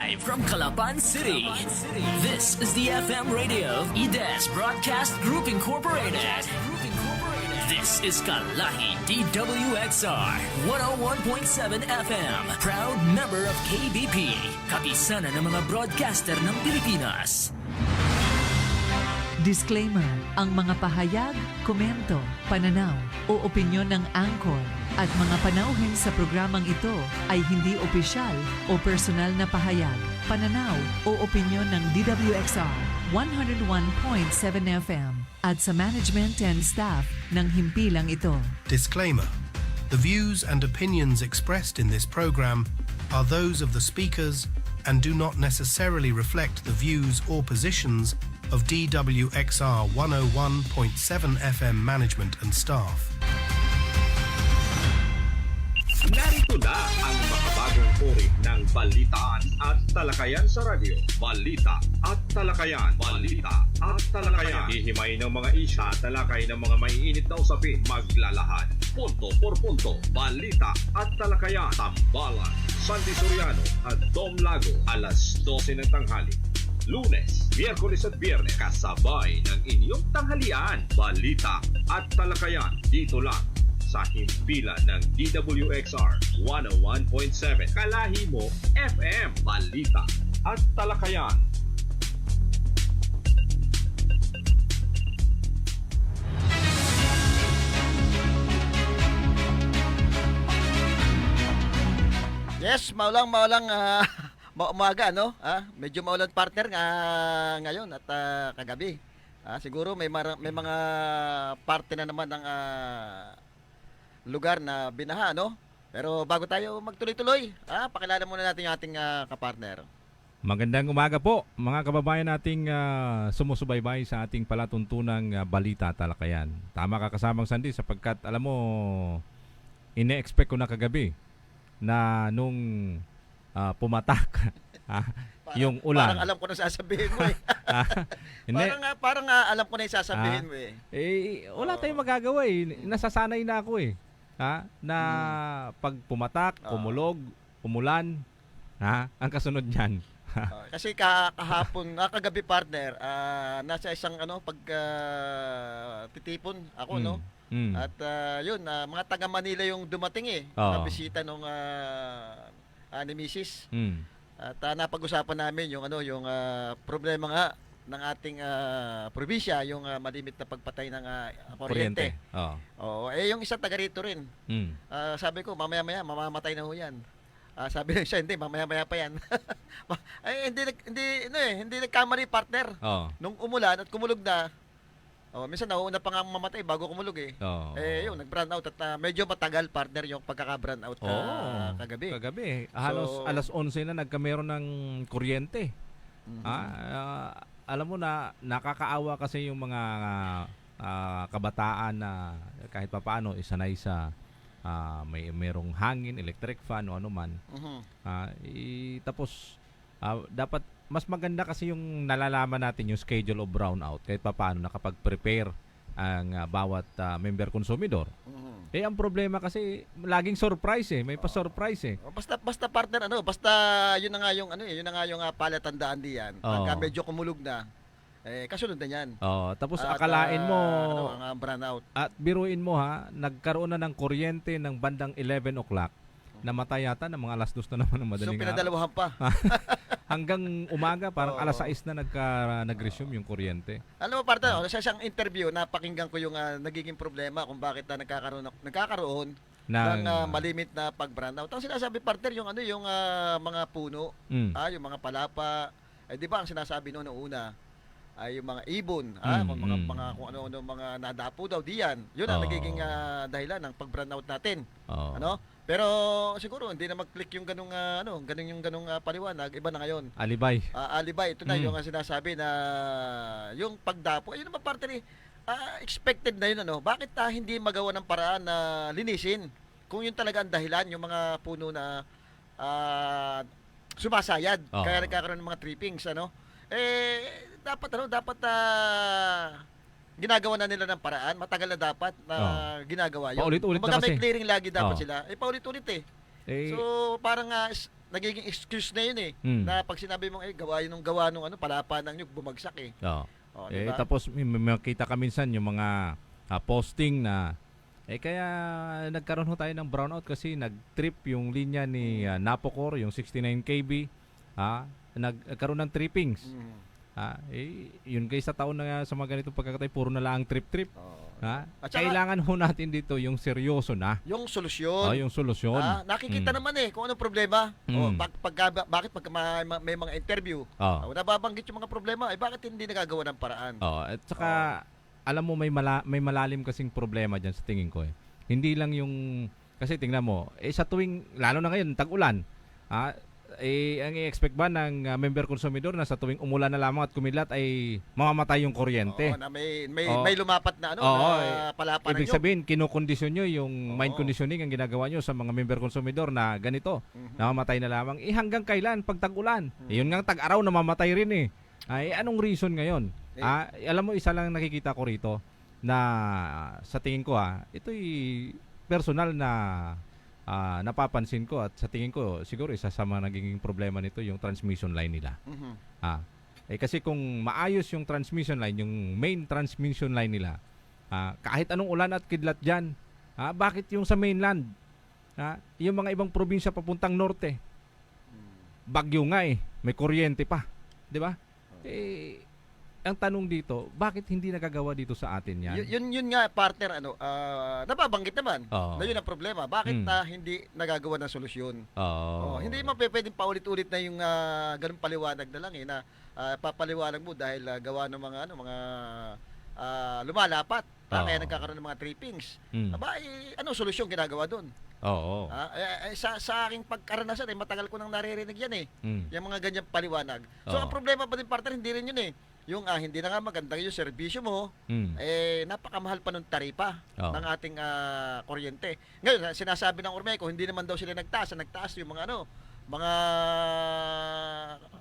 Live from Calapan City. This is the FM radio of IDES Broadcast Group Incorporated. This is Kalahi DWXR 101.7 FM. Proud member of KBP. Kapisanan ng mga broadcaster ng Pilipinas. Disclaimer, ang mga pahayag, komento, pananaw o opinyon ng anchor at mga panauhin sa programang ito ay hindi opisyal o personal na pahayag, pananaw o opinyon ng DWXR 101.7 FM at sa management and staff ng himpilang ito. Disclaimer. The views and opinions expressed in this program are those of the speakers and do not necessarily reflect the views or positions of DWXR 101.7 FM management and staff. Narito na ang makabagong uri ng balitaan at talakayan sa radyo. Balita at talakayan. Balita at talakayan. Hihimay ng mga isya, talakay ng mga maiinit na usapin. Maglalahad. Punto por punto. Balita at talakayan. Tambalan, Sandy Soriano at Dom Lago. Alas 12 ng tanghali. Lunes, Miyerkules at Biyernes. Kasabay ng inyong tanghalian. Balita at talakayan. Dito lang sa himpilan ng DWXR 101.7 Kalahi mo FM. Balita at talakayan. Yes, maulang umaga, no? Medyo maulan partner ngayon at kagabi. Siguro may mga parte na naman ng lugar na binaha, no? Pero bago tayo magtuloy-tuloy, pakilala muna natin yung ating kapartner. Magandang umaga po, mga kababayan nating sumusubaybay sa ating palatuntunang balita talakayan. Tama ka kasamang Sandy sapagkat alam mo, ine-expect ko na kagabi na nung pumatak yung ulan. Parang alam ko na sasabihin mo eh. parang alam ko na yung sasabihin mo eh. Wala tayong magagawa eh. Nasasanay na ako eh. Na pag pumatak, umulog, umulan, ang kasunod niyan. Kasi kahapon, kagabi partner, nasa isang titipon ako, no? At yun, mga taga Manila yung dumating eh. Mga bisita nung ni Mrs. At napag-usapan namin yung problema nga ng ating probinsya, yung malimit na pagpatay ng kuryente. Yung isang taga rito rin. Sabi ko, mamaya-maya mamamatay na ho yan. Sabi ng siya, hindi, mamaya-maya pa yan. Hindi nagkamali partner. Nung umulan at kumulog na, minsan nauna pa nga mamatay bago kumulog eh. Yun, nag-brown out at medyo matagal partner yung pagkaka-brown out kagabi. Halos alas 11 na nagkameron ng kuryente. Alam mo na nakakaawa kasi yung mga kabataan na kahit papaano isanay sa merong hangin, electric fan o ano man. Tapos dapat mas maganda kasi yung nalalaman natin yung schedule of brownout kahit papaano nakapag-prepare ang bawat member konsumidor. Ang problema kasi laging surprise eh, may pa-surprise eh. Basta partner basta yun na nga yung palatandaan diyan. Pagka medyo kumulog na kasunod na yan. Tapos akalain mo ang brownout. At biruin mo nagkaroon na ng kuryente ng bandang 11 o'clock. Namatay yata ng mga alas 2 na naman ng madaling araw. So pinadalawahan pa. Hanggang umaga parang alas 6 na nag-resume yung kuryente. Alam mo partner, sa isang interview napakinggan ko yung nagiging problema kung bakit nagkakaroon ng malimit na pag-brownout. Ang sinasabi partner yung yung mga puno, yung mga palapa. Di ba ang sinasabi noon una ay yung mga ibon, kung ano-ano mga nadapo daw diyan. Yun ang nagiging dahilan ng pag-brownout natin. Pero siguro hindi na mag-click yung ganung paliwanag, iba na ngayon. Alibay. Alibay, ito na yung sinasabi na yung pagdapo. Ayun naman parte ni expected na yun Bakit hindi magawa ng paraan na linisin? Kung yun talaga ang dahilan, yung mga puno na sumasayad, kaya nagkakaroon ng mga trippings dapat ginagawa na nila ng paraan, matagal na dapat na ginagawa yun. Paulit-ulit na Kumbaga kasi. may clearing lagi dapat sila. Paulit-ulit eh. So parang nagiging excuse na yun na pag sinabi mong gawa nung palapa ng nyug bumagsak Oo. Diba? Tapos may makita ka minsan yung mga posting na kaya nagkaroon tayo ng brownout kasi nag-trip yung linya ni Napocor, yung 69 kV, nagkaroon ng trippings. Yun guys, sa taon na sa mga ganitong pagkakataon, puro na lang trip-trip. At saka, kailangan ho natin dito yung seryoso na. Yung solusyon. Yung solusyon. Nakikita naman kung anong problema. Bakit pag may mga interview, nababanggit yung mga problema, bakit hindi nagagawa ng paraan? At saka, alam mo, may malalim kasing problema dyan sa tingin ko. Hindi lang yung, kasi tingnan mo, sa tuwing, lalo na ngayon, tag-ulan, ang i-expect ba ng member konsumidor na sa tuwing umulan na lamang at kumilat ay mamamatay yung kuryente? Na may lumapat na palapa na ibig sabihin, kinokondisyon nyo yung mind conditioning ang ginagawa nyo sa mga member konsumidor na ganito, namamatay na lamang. Hanggang kailan? Pag tag-ulan. Yun nga, tag-araw namamatay rin anong reason ngayon? Alam mo, isa lang nakikita ko rito na sa tingin ko ito'y personal na napapansin ko at sa tingin ko siguro isa sa mga nagiging problema nito yung transmission line nila. Kasi kung maayos yung transmission line, yung main transmission line nila, kahit anong ulan at kidlat dyan, bakit yung sa mainland, yung mga ibang probinsya papuntang norte, bagyo nga may kuryente pa, di ba? Ang tanong dito, bakit hindi nagagawa dito sa atin yan? Yun nga, partner, nababanggit naman na yun ang problema. Bakit hindi nagagawa ng solusyon? Hindi mo pwedeng paulit-ulit na yung ganun paliwanag na lang na papaliwanag mo dahil gawa ng mga lumalapat. Kaya nagkakaroon ng mga trippings. Anong solusyon ginagawa doon? Sa aking pagkaranasan matagal ko nang naririnig yan yung mga ganyang paliwanag. So ang problema pa din, partner, hindi rin yun yung hindi na nga maganda yung serbisyo mo, napakamahal pa ng taripa ng ating kuryente. Ngayon, sinasabi ng Ormeco, hindi naman daw sila nagtaas yung mga mga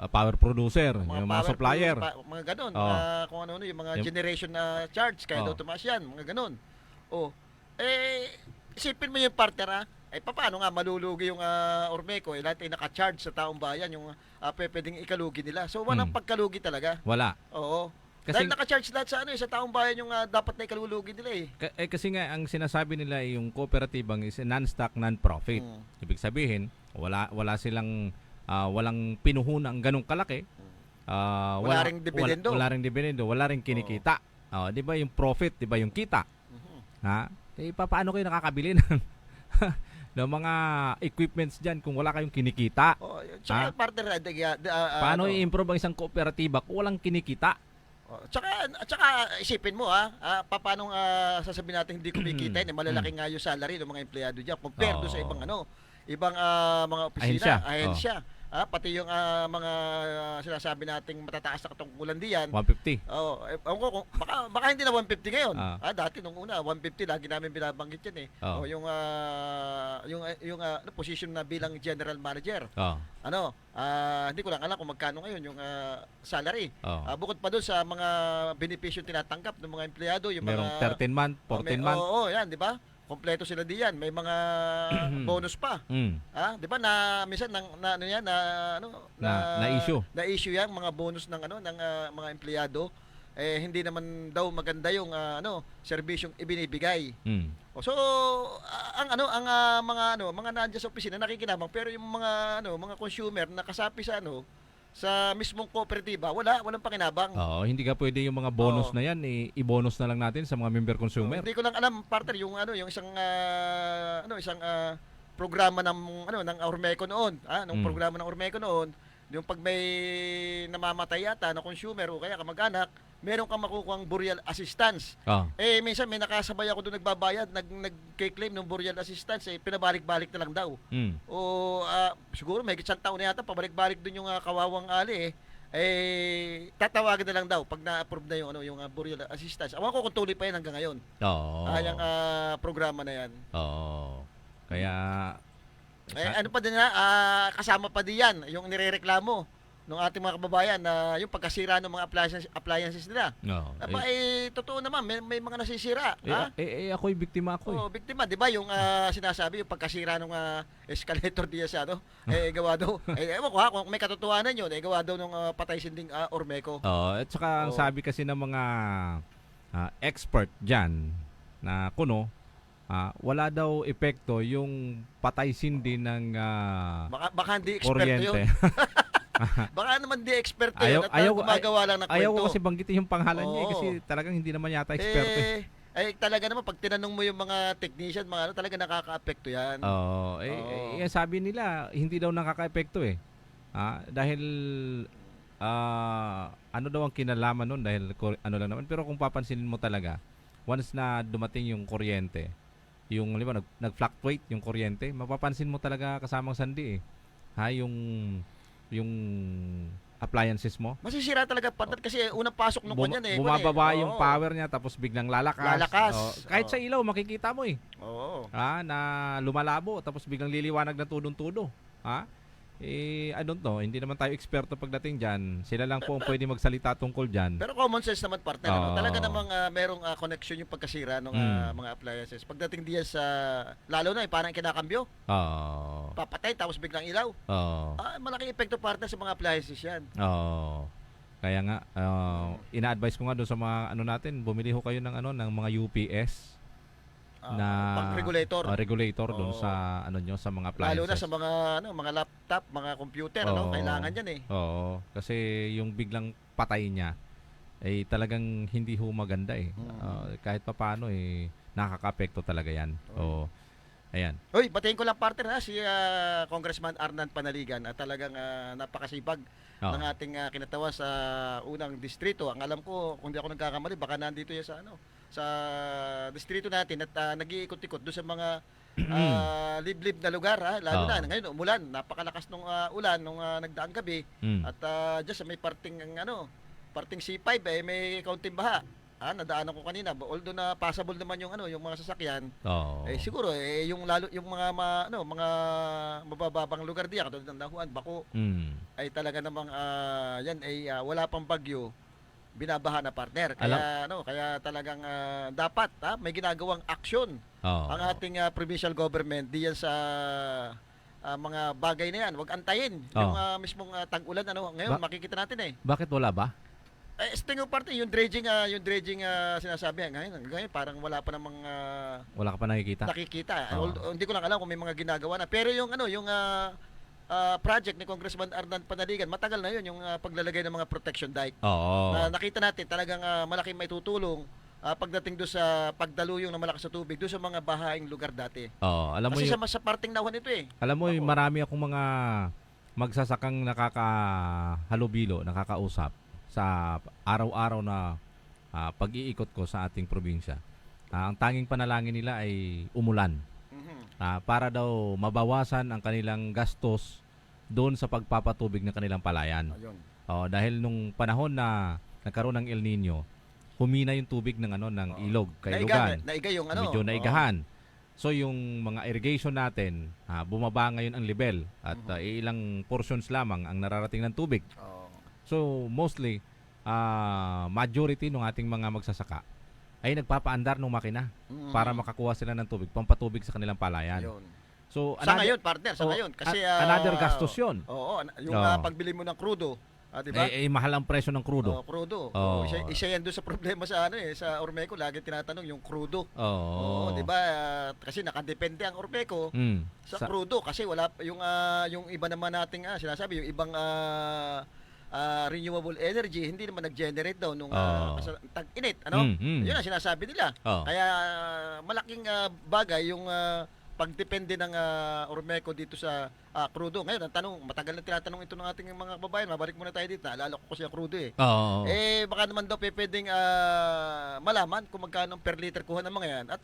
power producer, yung mga supplier, mga ganun, kung ano yung mga generation na charge, kaya daw tumaas yan, mga ganun. Isipin mo yung partner paano nga malulugi yung Ormeco lahat ay naka-charge sa taong bayan yung pwedeng ikalugi nila. So walang pagkalugi talaga. Wala. Oo. Kasi dahil naka-charge lahat sa sa taong bayan yung dapat na ikalulugi nila kasi nga ang sinasabi nila yung kooperatibang is non-stock, non-profit. Ibig sabihin, wala silang walang pinuhunang ganong kalaki. Wala ring dividendo. Wala ring kinikita. 'Di ba yung profit, 'di ba yung kita? Paano kayo nakakabili ng mga equipments dyan kung wala kayong kinikita? Tsaka partner, paano i-improve ang isang kooperatiba kung walang kinikita? Tsaka isipin mo paano sasabihin natin hindi kumikita malalaki nga yung salary ng mga empleyado diyan compared sa ibang ibang mga opisina, ahensya. Pati yung mga sinasabi nating matataas na katungkulan diyan. 150. Baka hindi na 150 ngayon. Dati nung una 150 lagi namin binabanggit yan yung position na bilang general manager. Hindi ko lang alam kung magkano ngayon yung salary. Bukod pa doon sa mga benepisyo tinatanggap ng mga empleyado, yung merong mga 13 month, 14 month. Yan, di ba? Kompleto sila diyan. May mga bonus pa. 'Di ba na minsan issue. Na-issue 'yang mga bonus ng ng mga empleyado hindi naman daw maganda yung serbisyong ibinibigay. So ang mga nandiyan sa opisina nakikinabang pero yung mga consumer na kasapi sa mismong kooperatiba, walang pakinabang. Hindi ka pwede yung mga bonus na yan i-bonus na lang natin sa mga member consumer. Hindi ko lang alam, partner, yung isang programa ng Ormeco noon, nung programa ng Ormeco noon, yung pag may namamatay yata na consumer o kaya kamag-anak, meron kang makukuhang burial assistance. Minsan may nakasabay ako doon nagbabayad, nag-claim ng burial assistance, pinabalik-balik na lang daw. Siguro may isang taon na yata, pabalik-balik doon yung kawawang ali tatawagan na lang daw pag na-approve na yung burial assistance. Awan ko kung tuloy pa yan hanggang ngayon. Yung programa na yan. Kaya ano pa din kasama pa din yan, yung nirereklamo. ng ating mga kababayan na yung pagkasira ng mga appliances nila. Oo. Totoo naman, may mga nasisira. Ha? Ako'y biktima ako eh. Oo, biktima, 'di ba? Yung sinasabi yung pagkasira ng escalator diya sa gawa daw. Ewan ko ha, kung may katotohanan 'yun, gawa daw ng patay sinding Ormeco. Oo, at saka ang sabi kasi ng mga expert diyan na kuno, wala daw epekto yung patay sindi ng Baka hindi eksperto kuryente. 'yun. Baka naman di eksperto yun at gumagawa lang ng kwento. Ayaw ko kasi banggitin yung pangalan niya kasi talagang hindi naman yata eksperto. Talaga naman pag tinanong mo yung mga technician, talaga nakaka-apekto yan. Sabi nila, hindi daw nakaka-apekto eh. Dahil ano daw ang kinalaman nun dahil ano lang naman. Pero kung papansinin mo talaga, once na dumating yung kuryente, yung nag-fluctuate yung kuryente, mapapansin mo talaga kasamang sandi eh. Yung appliances mo. Masisira talaga partner kasi unang pasok nung kanyan bumababa yung power niya tapos biglang lalakas. Kahit sa ilaw makikita mo eh. Oo. Na lumalabo tapos biglang liliwanag na tudong-tudo. I don't know, hindi naman tayo eksperto pagdating diyan. Sila lang po ang pwede magsalita tungkol diyan. Pero common sense naman partner, talaga namang merong connection yung pagkasira ng mga appliances. Pagdating diyan sa lalo na parang kinakambyo. Papatay tapos biglang ilaw. Malaking epekto partner sa mga appliances 'yan. Kaya nga ina-advise ko nga doon sa mga natin, bumili ho kayo ng ng mga UPS na regulator doon sa sa mga appliances. Lalo na sa mga mga laptop, mga computer, kailangan 'yan eh. Oo, kasi yung biglang patay niya ay talagang hindi ho maganda eh. Kahit papaano nakaka-apekto talaga 'yan. Ayan. Hoy, batiin ko lang partner si Congressman Arnan Panaligan at talagang napakasipag ng ating kinatawa sa unang distrito. Ang alam ko, kung di ako nagkakamali, baka nandito yan sa distrito natin at nag-iikot-ikot doon sa mga liblib na lugar, lalo na ngayon umulan, napakalakas nung ulan nung nagdaang gabi at diyan sa may parting C5 may kaunting baha. Nadaanan ko kanina, although na passable naman yung yung mga sasakyan. Siguro yung lalo yung mga mga mabababang lugar diyan katulad ng Dahuan, Bako ay talaga namang yan ay wala pang bagyo, binabaha na partner. Kaya kaya talagang dapat may ginagawang aksyon ang ating provincial government diyan sa mga bagay na yan. Huwag antayin yung mismong tag-ulan ngayon makikita natin eh. Bakit wala ba? Sting of party yung dredging sinasabi ngayon parang wala pa namang wala ka pa nakikita. Hindi ko lang alam kung may mga ginagawa na, pero yung project ni Congressman Arnan Panaligan, matagal na yun yung paglalagay ng mga protection dike. Nakita natin talagang malaking may tutulong pagdating doon sa pagdaluyong ng malakas sa tubig doon sa mga bahaing lugar dati. Alam mo kasi sa parting Nahuan ito eh. Alam mo marami akong mga magsasakang nakakahalubilo, nakakausap sa araw-araw na pag-iikot ko sa ating probinsya. Ang tanging panalangin nila ay umulan. Para daw mabawasan ang kanilang gastos doon sa pagpapatubig ng kanilang palayan. Dahil nung panahon na nagkaroon ng El Nino, humina yung tubig ng ilog, kailugan. Naiga yung medyo naigahan. So yung mga irrigation natin, bumaba ngayon ang level at ilang portions lamang ang nararating ng tubig. So mostly majority ng ating mga magsasaka ay nagpapaandar ng makina para makakuha sila ng tubig, pampatubig sa kanilang palayan. So ngayon partner, ngayon kasi another gastos 'yon. Yung pagbili mo ng crudo, diba? Mahal ang presyo ng crudo. Crudo. Isa yan doon sa problema sa sa Ormeco, lagi tinatanong yung crudo. Diba? Kasi nakadepende ang Ormeco sa crudo kasi wala yung iba naman nating sinasabi yung ibang renewable energy hindi naman nag-generate daw nung tag-init, Yun ang sinasabi nila. Kaya malaking bagay yung pagdepende ng Ormeco dito sa crudo. Ngayon ang tanong, matagal na tinatanong ito ng ating mga kababayan, mabalik muna tayo dito. Naalala ko kasi ang crudo eh. Baka naman daw pwedeng malaman kung magkano per liter kuha ng mga yan at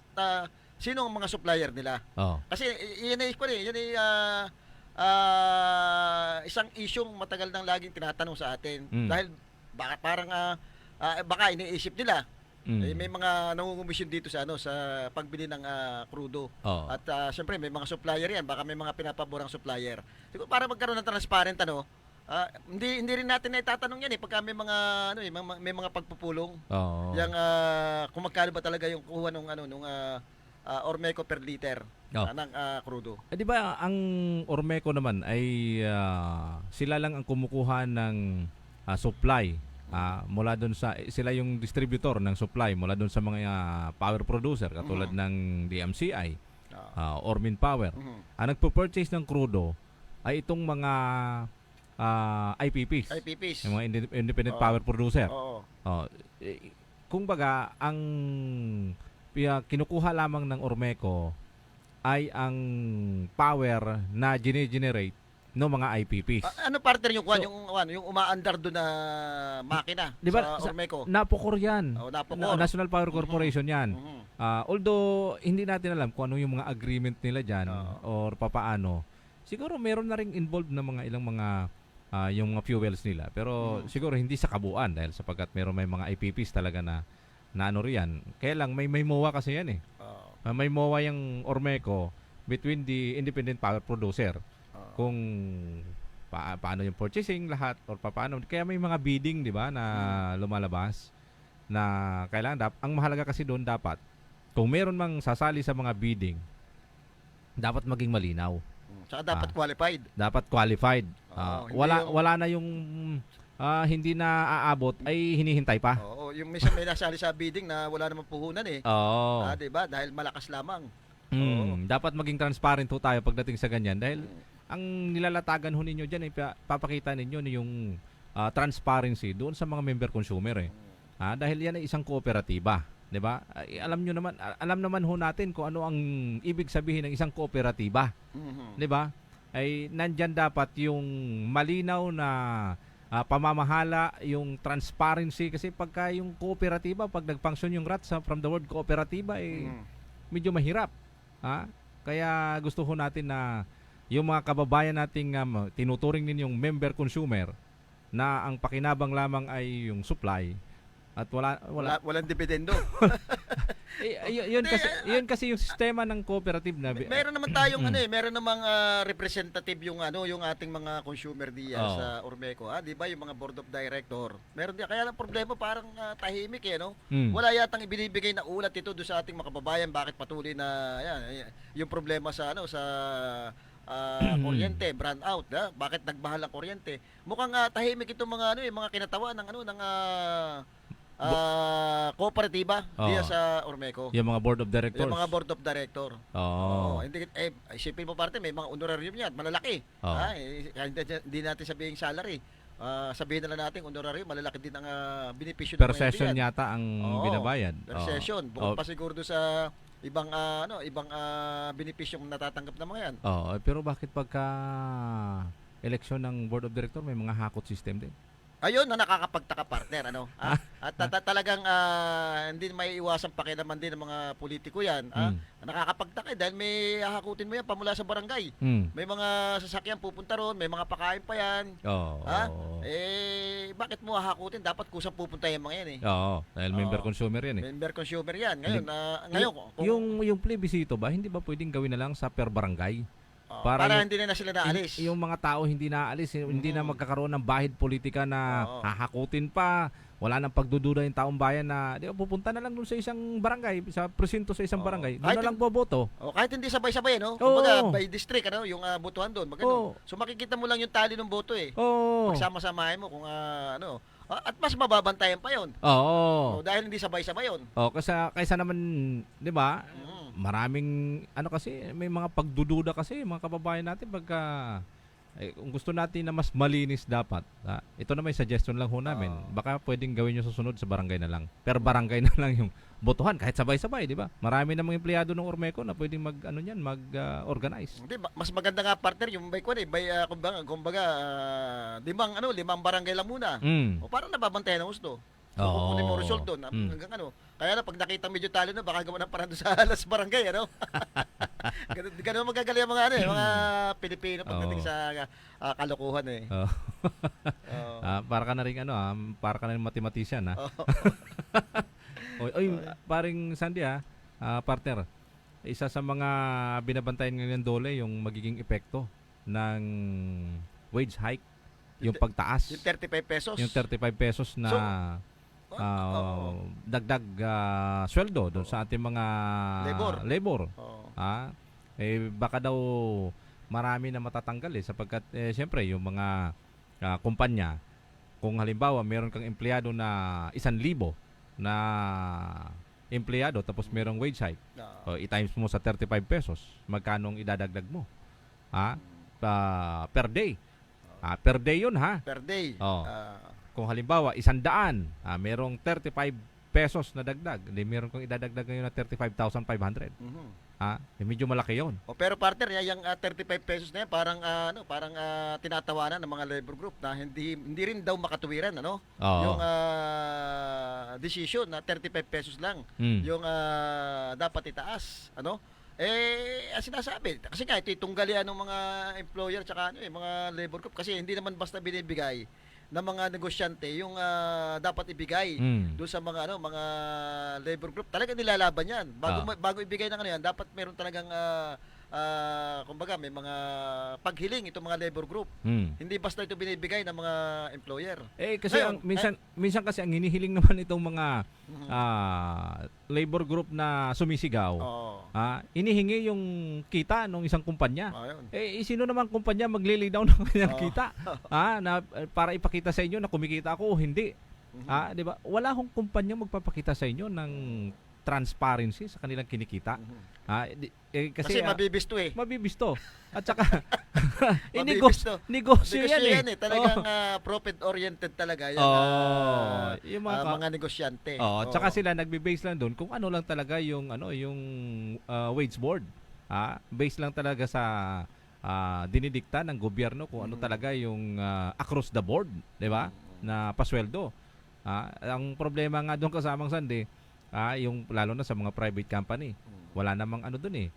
sino ang mga supplier nila. Kasi yan ay isang isyong matagal nang laging tinatanong sa atin dahil baka parang baka iniisip nila may mga nangungumisyon dito sa sa pagbili ng crudo at syempre may mga supplier yan, baka may mga pinapaborang supplier. Siguro para magkaroon ng transparent Hindi rin natin na itatanong yan pagka may mga may mga pagpupulong. Oo. Yang kung magkano ba talaga yung kuha nung Ormeco per liter ng crudo. Di ba ang Ormeco naman ay sila lang ang kumukuha ng supply mula doon sa sila yung distributor ng supply mula doon sa mga power producer katulad ng DMCI, Ormin Power. Ang nagpo-purchase ng crudo ay itong mga IPPs. Yung mga independent power producer. Kung baga, ang kinukuha lamang ng Ormeco ay ang power na generate ng mga IPPs. Ano partner yung yung umaandar doon na makina diba, sa Ormeco? Napocor yan. Napocor. National Power Corporation yan. Although, hindi natin alam kung ano yung mga agreement nila dyan or papaano. Siguro meron na rin involved na mga ilang mga yung mga fuels nila. Pero siguro hindi sa kabuuan dahil sapagkat may mga IPPs talaga na ano riyan. Kaya lang may MOA kasi yan may MOA yung Ormeco between the independent power producer. Kung paano yung purchasing lahat or paano. Kaya may mga bidding, di ba, na lumalabas na kailangan ang mahalaga kasi doon dapat kung meron mang sasali sa mga bidding dapat maging malinaw. Saka dapat qualified. Dapat qualified. Wala na yung hindi na aabot ay hinihintay pa. Yung minsan may nasali sa bidding na wala namang puhunan diba? Dahil malakas lamang. Dapat maging transparent ho tayo pagdating sa ganyan dahil ang nilalatagan ho ninyo dyan ay papakita ninyo yung transparency doon sa mga member consumer dahil yan ay isang kooperatiba. 'Di ba? Alam naman ho natin kung ano ang ibig sabihin ng isang kooperatiba. 'Di ba? Ay nandiyan dapat yung malinaw na pamamahala, yung transparency kasi pagka yung kooperatiba pag nagfunction yung RAT from the word kooperatiba medyo mahirap. Kaya gusto ho natin na yung mga kababayan nating tinuturing ninyong member consumer na ang pakinabang lamang ay yung supply at walang dividendo. yun kasi yung sistema ng cooperative na meron naman tayong meron namang representative yung ating mga consumer diyan sa Ormeco, di ba, yung mga board of director. Meron din kaya ang problema parang tahimik Wala yatang ibinibigay na ulat ito do sa ating mga kababayan bakit patuloy na yung problema sa kuryente, brand out, bakit nagmahal ang kuryente. Mukhang tahimik itong mga mga kinatawa ng kooperatiba diya sa Ormeco. Yung mga board of directors. Yung mga board of director. Hindi isipin mo parte may mga honorarium yan, malalaki. Hindi natin sabihin salary. Sabihin na lang natin honorarium, malalaki din ang benepisyo per session yata ang binabayad. Per session. Bukod pa siguro sa ibang benepisyong natatanggap ng mga yan. Pero bakit pagka eleksyon ng board of director may mga hakot system din? Ayun na nakakapagtaka partner at talagang hindi may iwasan pakialaman din ng mga politiko yan. Nakakapagtaka dahil may hahakutin mo yan pamula sa barangay. May mga sasakyan pupunta ron, may mga pakain pa yan. Bakit mo hahakutin? Dapat kusang pupunta yung mga yan dahil member consumer yan Member consumer yan. Ngayon yung plebiscito ba hindi ba pwedeng gawin na lang sa per barangay? Para hindi na sila naalis. Yung mga tao hindi naalis, hindi na magkakaroon ng bahid politika na hahakutin pa. Wala nang pagdududa yung taong bayan na pupunta na lang doon sa isang barangay, sa presinto sa isang barangay. Doon na lang boboto. Kahit hindi sabay-sabay, kumbaga by district, yung botohan doon. So makikita mo lang yung tali ng boto Pagsama-samahin mo kung at mas mababantayan pa yon. Dahil hindi sabay-sabay yon. Kaysa naman, 'di ba? Maraming kasi may mga pagdududa kasi mga kababayan natin pagka kung gusto natin na mas malinis dapat. Ito na may suggestion lang ho namin. Baka pwedeng gawin nyo susunod sa barangay na lang. Per barangay na lang yung botohan kahit sabay-sabay, di ba? Marami namang empleyado ng Ormeco na pwedeng mag-organize. Hindi, mas maganda nga partner yung kumbaga limang barangay lang muna. O parang nababantayan ng gusto. So, kukunin mo result doon. Hanggang Kaya na, pag nakita medyo talo na, baka gawa ng parang doon sa alas barangay, Ganun magagaling ang mga Pilipino pagdating sa kalokohan, para ka na rin, para ka na rin mathematician, paring Sandy, partner, isa sa mga binabantayan ngayon ng DOLE, yung magiging epekto ng wage hike. yung pagtaas. Yung 35 pesos. Yung 35 pesos na dagdag sweldo doon sa ating mga labor. Baka daw marami na matatanggal sapagkat siyempre yung mga kumpanya, kung halimbawa meron kang empleyado na 1,000 na empleyado tapos merong wage hike, i-times mo sa 35 pesos, magkano ang idadagdag mo? Per day. Per day yun, ha? Per day. Kung halimbawa 100, merong 35 pesos na dagdag, meron kang idadagdag ngayon na 35,500. Medyo malaki yun. Pero partner, yung 35 pesos na yan, parang tinatawanan ng mga labor group na hindi rin daw makatuwiran, yung decision na 35 pesos lang yung dapat itaas, sinasabi kasi nga ito tunggalian ng mga employer tsaka mga labor group, kasi hindi naman basta binibigay ng mga negosyante yung dapat ibigay doon sa mga mga labor group. Talaga nilalaban yan. Bago ibigay ng yan, dapat meron talagang kumbaga may mga paghiling itong mga labor group. Hindi basta ito binibigay ng mga employer. Kasi ngayon, minsan kasi ang hinihiling naman itong mga labor group na sumisigaw. Inihingi yung kita ng isang kumpanya. Sino naman kumpanya maglilay down ng kanyang kita? Na para ipakita sa inyo na kumikita ako o hindi. 'Di ba? Wala akong kumpanya magpapakita sa inyo ng transparency sa kanilang kinikita. Kasi mabibisto Mabibisto. At saka negosyo yan eh. Talagang profit-oriented talaga yan. Yung mga negosyante. At saka sila nagbe-base lang doon kung ano lang talaga yung wage board. Base lang talaga sa dinidikta ng gobyerno kung ano talaga yung across the board, 'di ba? Na pasweldo. Ang problema nga doon kasamang Sandy, yung lalo na sa mga private company, wala namang doon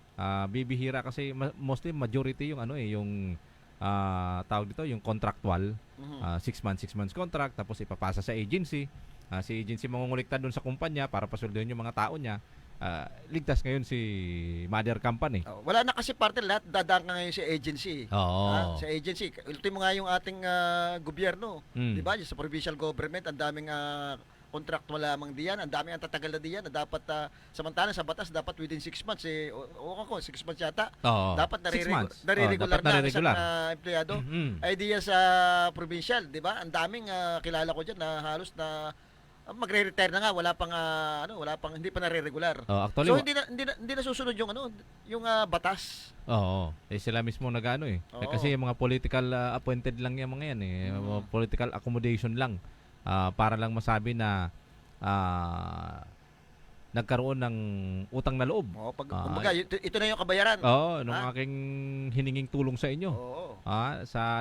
bibihira kasi mostly majority yung yung tawag dito, yung contractual, 6 months contract, tapos ipapasa sa agency. Si agency mangungulikta doon sa kumpanya para pasweldohin yung mga tao niya. Ligtas ngayon si mother company. Wala na kasi parte, lahat dadaan ngayon sa agency. Sa agency. Ultimo nga yung ating gobyerno, 'di ba? Sa provincial government, ang daming contractual lamang diyan, ang daming ang tatagal na diyan na dapat samantala sa batas dapat within 6 months 6 months yata. Dapat nare-regular na isang empleyado. Idea sa provincial, 'di ba? Ang daming kilala ko diyan na halos na magre-retire na nga, wala pang hindi pa nare-regular. Actually, so hindi na susunod yung batas. Sila mismo kasi yung mga political appointed lang yung mga yan political accommodation lang. Para lang masabi na nagkaroon ng utang na loob. Kumbaga, ito na yung kabayaran. Nung aking hininging tulong sa inyo.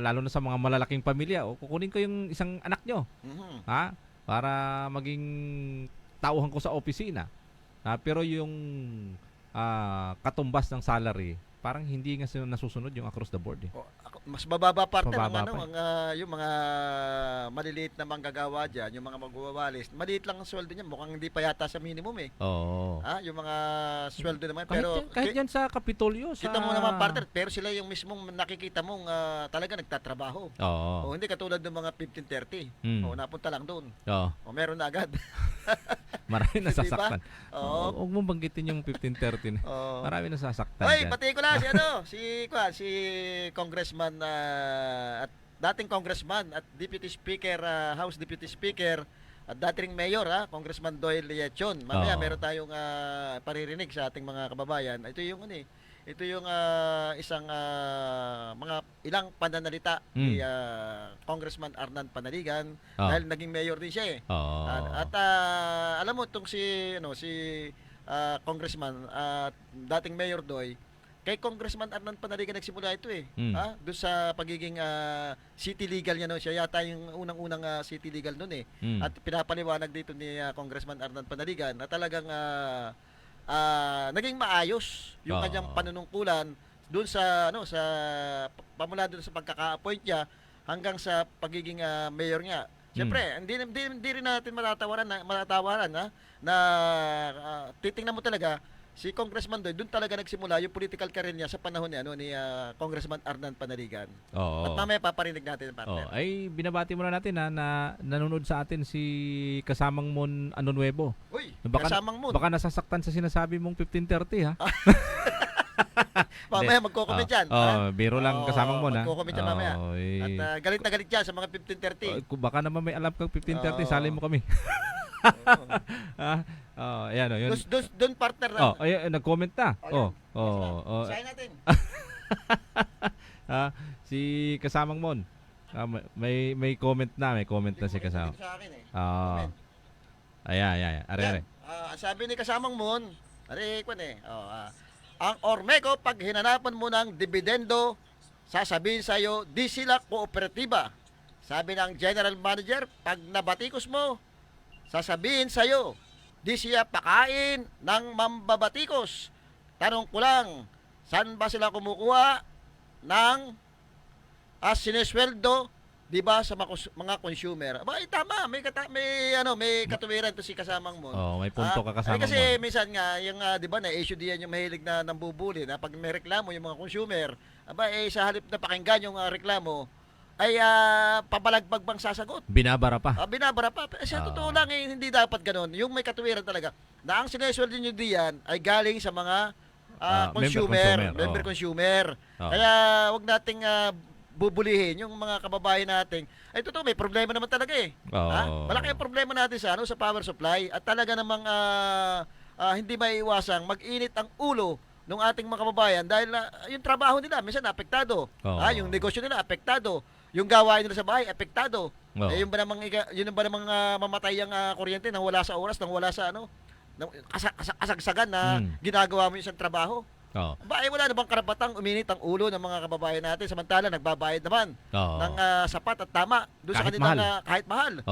Lalo na sa mga malalaking pamilya. Kukunin ko yung isang anak nyo. Para maging tauhan ko sa opisina. Pero yung katumbas ng salary, parang hindi nga nasusunod yung across the board. Mas bababa parte yung mga maliliit na manggagawa diyan, yung mga magwawalis. Maliit lang ang sweldo niya, mukhang hindi pa yata sa minimum yung mga sweldo naman, pero kahit yan sa Kapitolyo, kita mo naman partner, pero sila yung mismong nakikita mong talaga nagtatrabaho. Hindi katulad ng mga 15-30. Napunta lang doon. Meron na agad. Marami nasasaktan. Huwag mong banggitin yung 15-30. Marami nasasaktan. Pati ko lang si Congressman at dating Congressman at Deputy Speaker, House Deputy Speaker at dating Mayor, Congressman Doyle Lechon. Mamaya meron tayong paririnig sa ating mga kababayan. Ito yung isang mga ilang pananalita ni Congressman Arnan Panaligan dahil naging mayor din siya At alam mo itong si Congressman dating Mayor Doy, kay Congressman Arnan Panaligan nagsimula ito doon sa pagiging city legal niya siya yata yung unang-unang city legal noon At pinapaliwanag dito ni Congressman Arnan Panaligan na talagang naging maayos yung kanyang panunungkulan doon sa sa pamula doon sa pagkaka-appoint niya hanggang sa pagiging mayor niya. Siyempre, hindi rin natin matatawaran na titingnan mo talaga si Congressman Doy, doon talaga nagsimula yung political career niya sa panahon ni Congressman Arnan Panaligan. Oo. At mamaya paparinig natin, partner. Ay binabati muna natin na nanonood sa atin si kasamang Mon Ano Nuevo. Uy, Baka, kasamang mo. baka nasasaktan sa sinasabi mong 15:30 ha. Mamaya magko-comment yan. Biro lang kasamang Mon ha. Magko-comment yan mamaya. At galit na galit yan sa mga 15:30. Baka naman may alam kang 15:30, sali mo kami. Ayan o, yun. Doon partner na. Ayan, nag-comment na. Sayin natin. Si kasamang Mon. May comment na si kasamang. Sa akin Comment. Ayan. Are. Sabi ni kasamang Mon, ang Ormeco, pag hinanapan mo ng dividendo, sasabihin sa'yo, di sila kooperatiba. Sabi ng general manager, pag nabatikos mo, sasabihin sa'yo, di siya pakain ng mambabatikos. Tanong ko lang, saan ba sila kumukuha ng sinesweldo, di ba, sa mga consumer? Tama, may katuwiran to si kasamang mo. May punto ka kasamang kasi mo. minsan nga, yung, di ba, na-issue diyan yung mahilig na nambubuli, na pag may reklamo yung mga consumer, sa halip na pakinggan yung reklamo, ay papalagbag bang sasagot? Binabara pa. Binabara pa. Sa totoo lang, hindi dapat ganun. Yung may katuwiran talaga, na ang sinesweldo nyo diyan ay galing sa mga member consumer. Kaya wag nating bubulihin yung mga kababayan natin. Ay totoo, may problema naman talaga malaki ang problema natin sa power supply at talaga namang hindi maiiwasang mag-init ang ulo ng ating mga kababayan dahil yung trabaho nila minsan apektado. Yung negosyo nila apektado. Yung gawain nila sa bahay apektado. Yun ba namang mamatay ang kuryente nang wala sa oras, nang wala sa kasagsagan na ginagawa mo yung isang trabaho. Wala na bang karapatang uminit ang ulo ng mga kababayan natin samantala nagbabayad naman ng sapat at tama doon sa kanilang kahit mahal.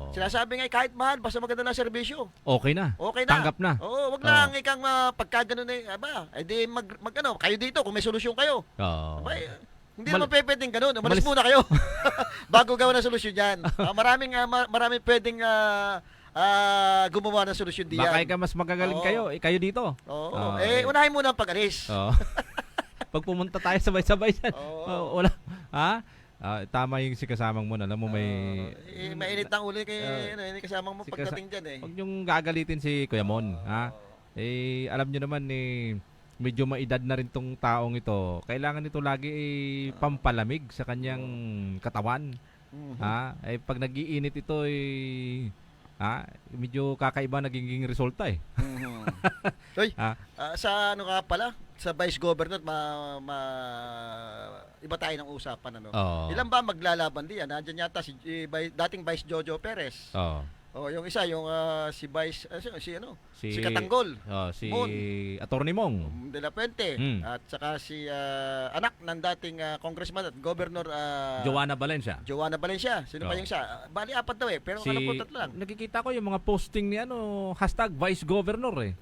Sinasabi nga kahit mahal basta maganda lang serbisyo. Okay na. Tanggap na. Wag lang ikang pagka ganun di kayo dito kung may solusyon kayo. Hindi naman pwedeng ganun. Umalis muna kayo bago gawa ng solusyon yan. Maraming pwedeng gumawa ng solusyon diyan. Baka ka mas magagaling kayo dito. Unahin muna ang pag-alis. Pag pumunta tayo sabay-sabay yan. Wala. Tama yung si kasamang mo. Alam mo may... mainit ang ulo kay kasamang mo pagdating dyan Huwag niyong gagalitin si Kuya Mon. Alam niyo naman medyo maedad na rin tong taong ito. Kailangan ito lagi pampalamig sa kanyang katawan. Pag nag-iinit ito medyo kakaiba naging resulta sa nga pala, sa Vice Governor, iba tayo ng usapan. Ilan ba maglalaban diyan? Nandiyan yata si dating Vice Jojo Perez. Yung isa, si Vice, si Katanggol. Si Mon. Attorney Mong De La Puente. At saka si anak ng dating Congressman at Governor Joanna Valencia. Sino pa yung isa? Bali, 4 daw pero alam ko 3 lang. Nakikita ko yung mga posting ni #Vice Governor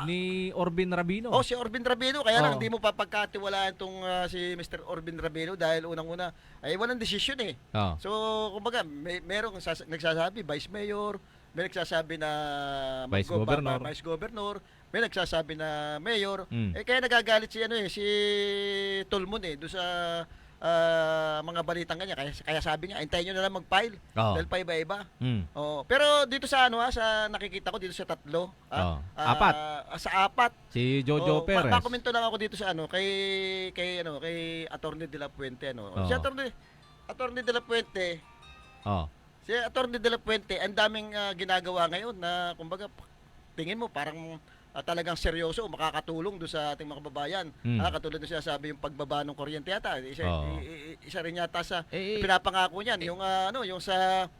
ni Orbin Rabino. Si Orbin Rabino. Kaya lang hindi mo papagkatiwalaan itong si Mr. Orbin Rabino dahil unang-una ay walang desisyon So, kumbaga, merong nagsasabi Vice Mayor, may nagsasabi na Vice Governor, may nagsasabi na Mayor. Kaya nagagalit si Tolmon doon sa mga balitang ganyan. Kaya sabi niya, hintayin nyo na lang mag-file dahil pa iba-iba. Pero dito sa sa nakikita ko dito sa 3, 4. Sa 4. Si Jojo Perez. Pakomento lang ako dito sa kay Attorney De La Puente Si Attorney De La Puente. Si Attorney De La Puente, ang daming ginagawa ngayon na kumbaga tingin mo parang talagang seryoso makakatulong doon sa ating mga kababayan. Katulad na sinasabi yung pagbaba ng kuryente yata. Isa rin yata sa pinapangako niyan yung yung sa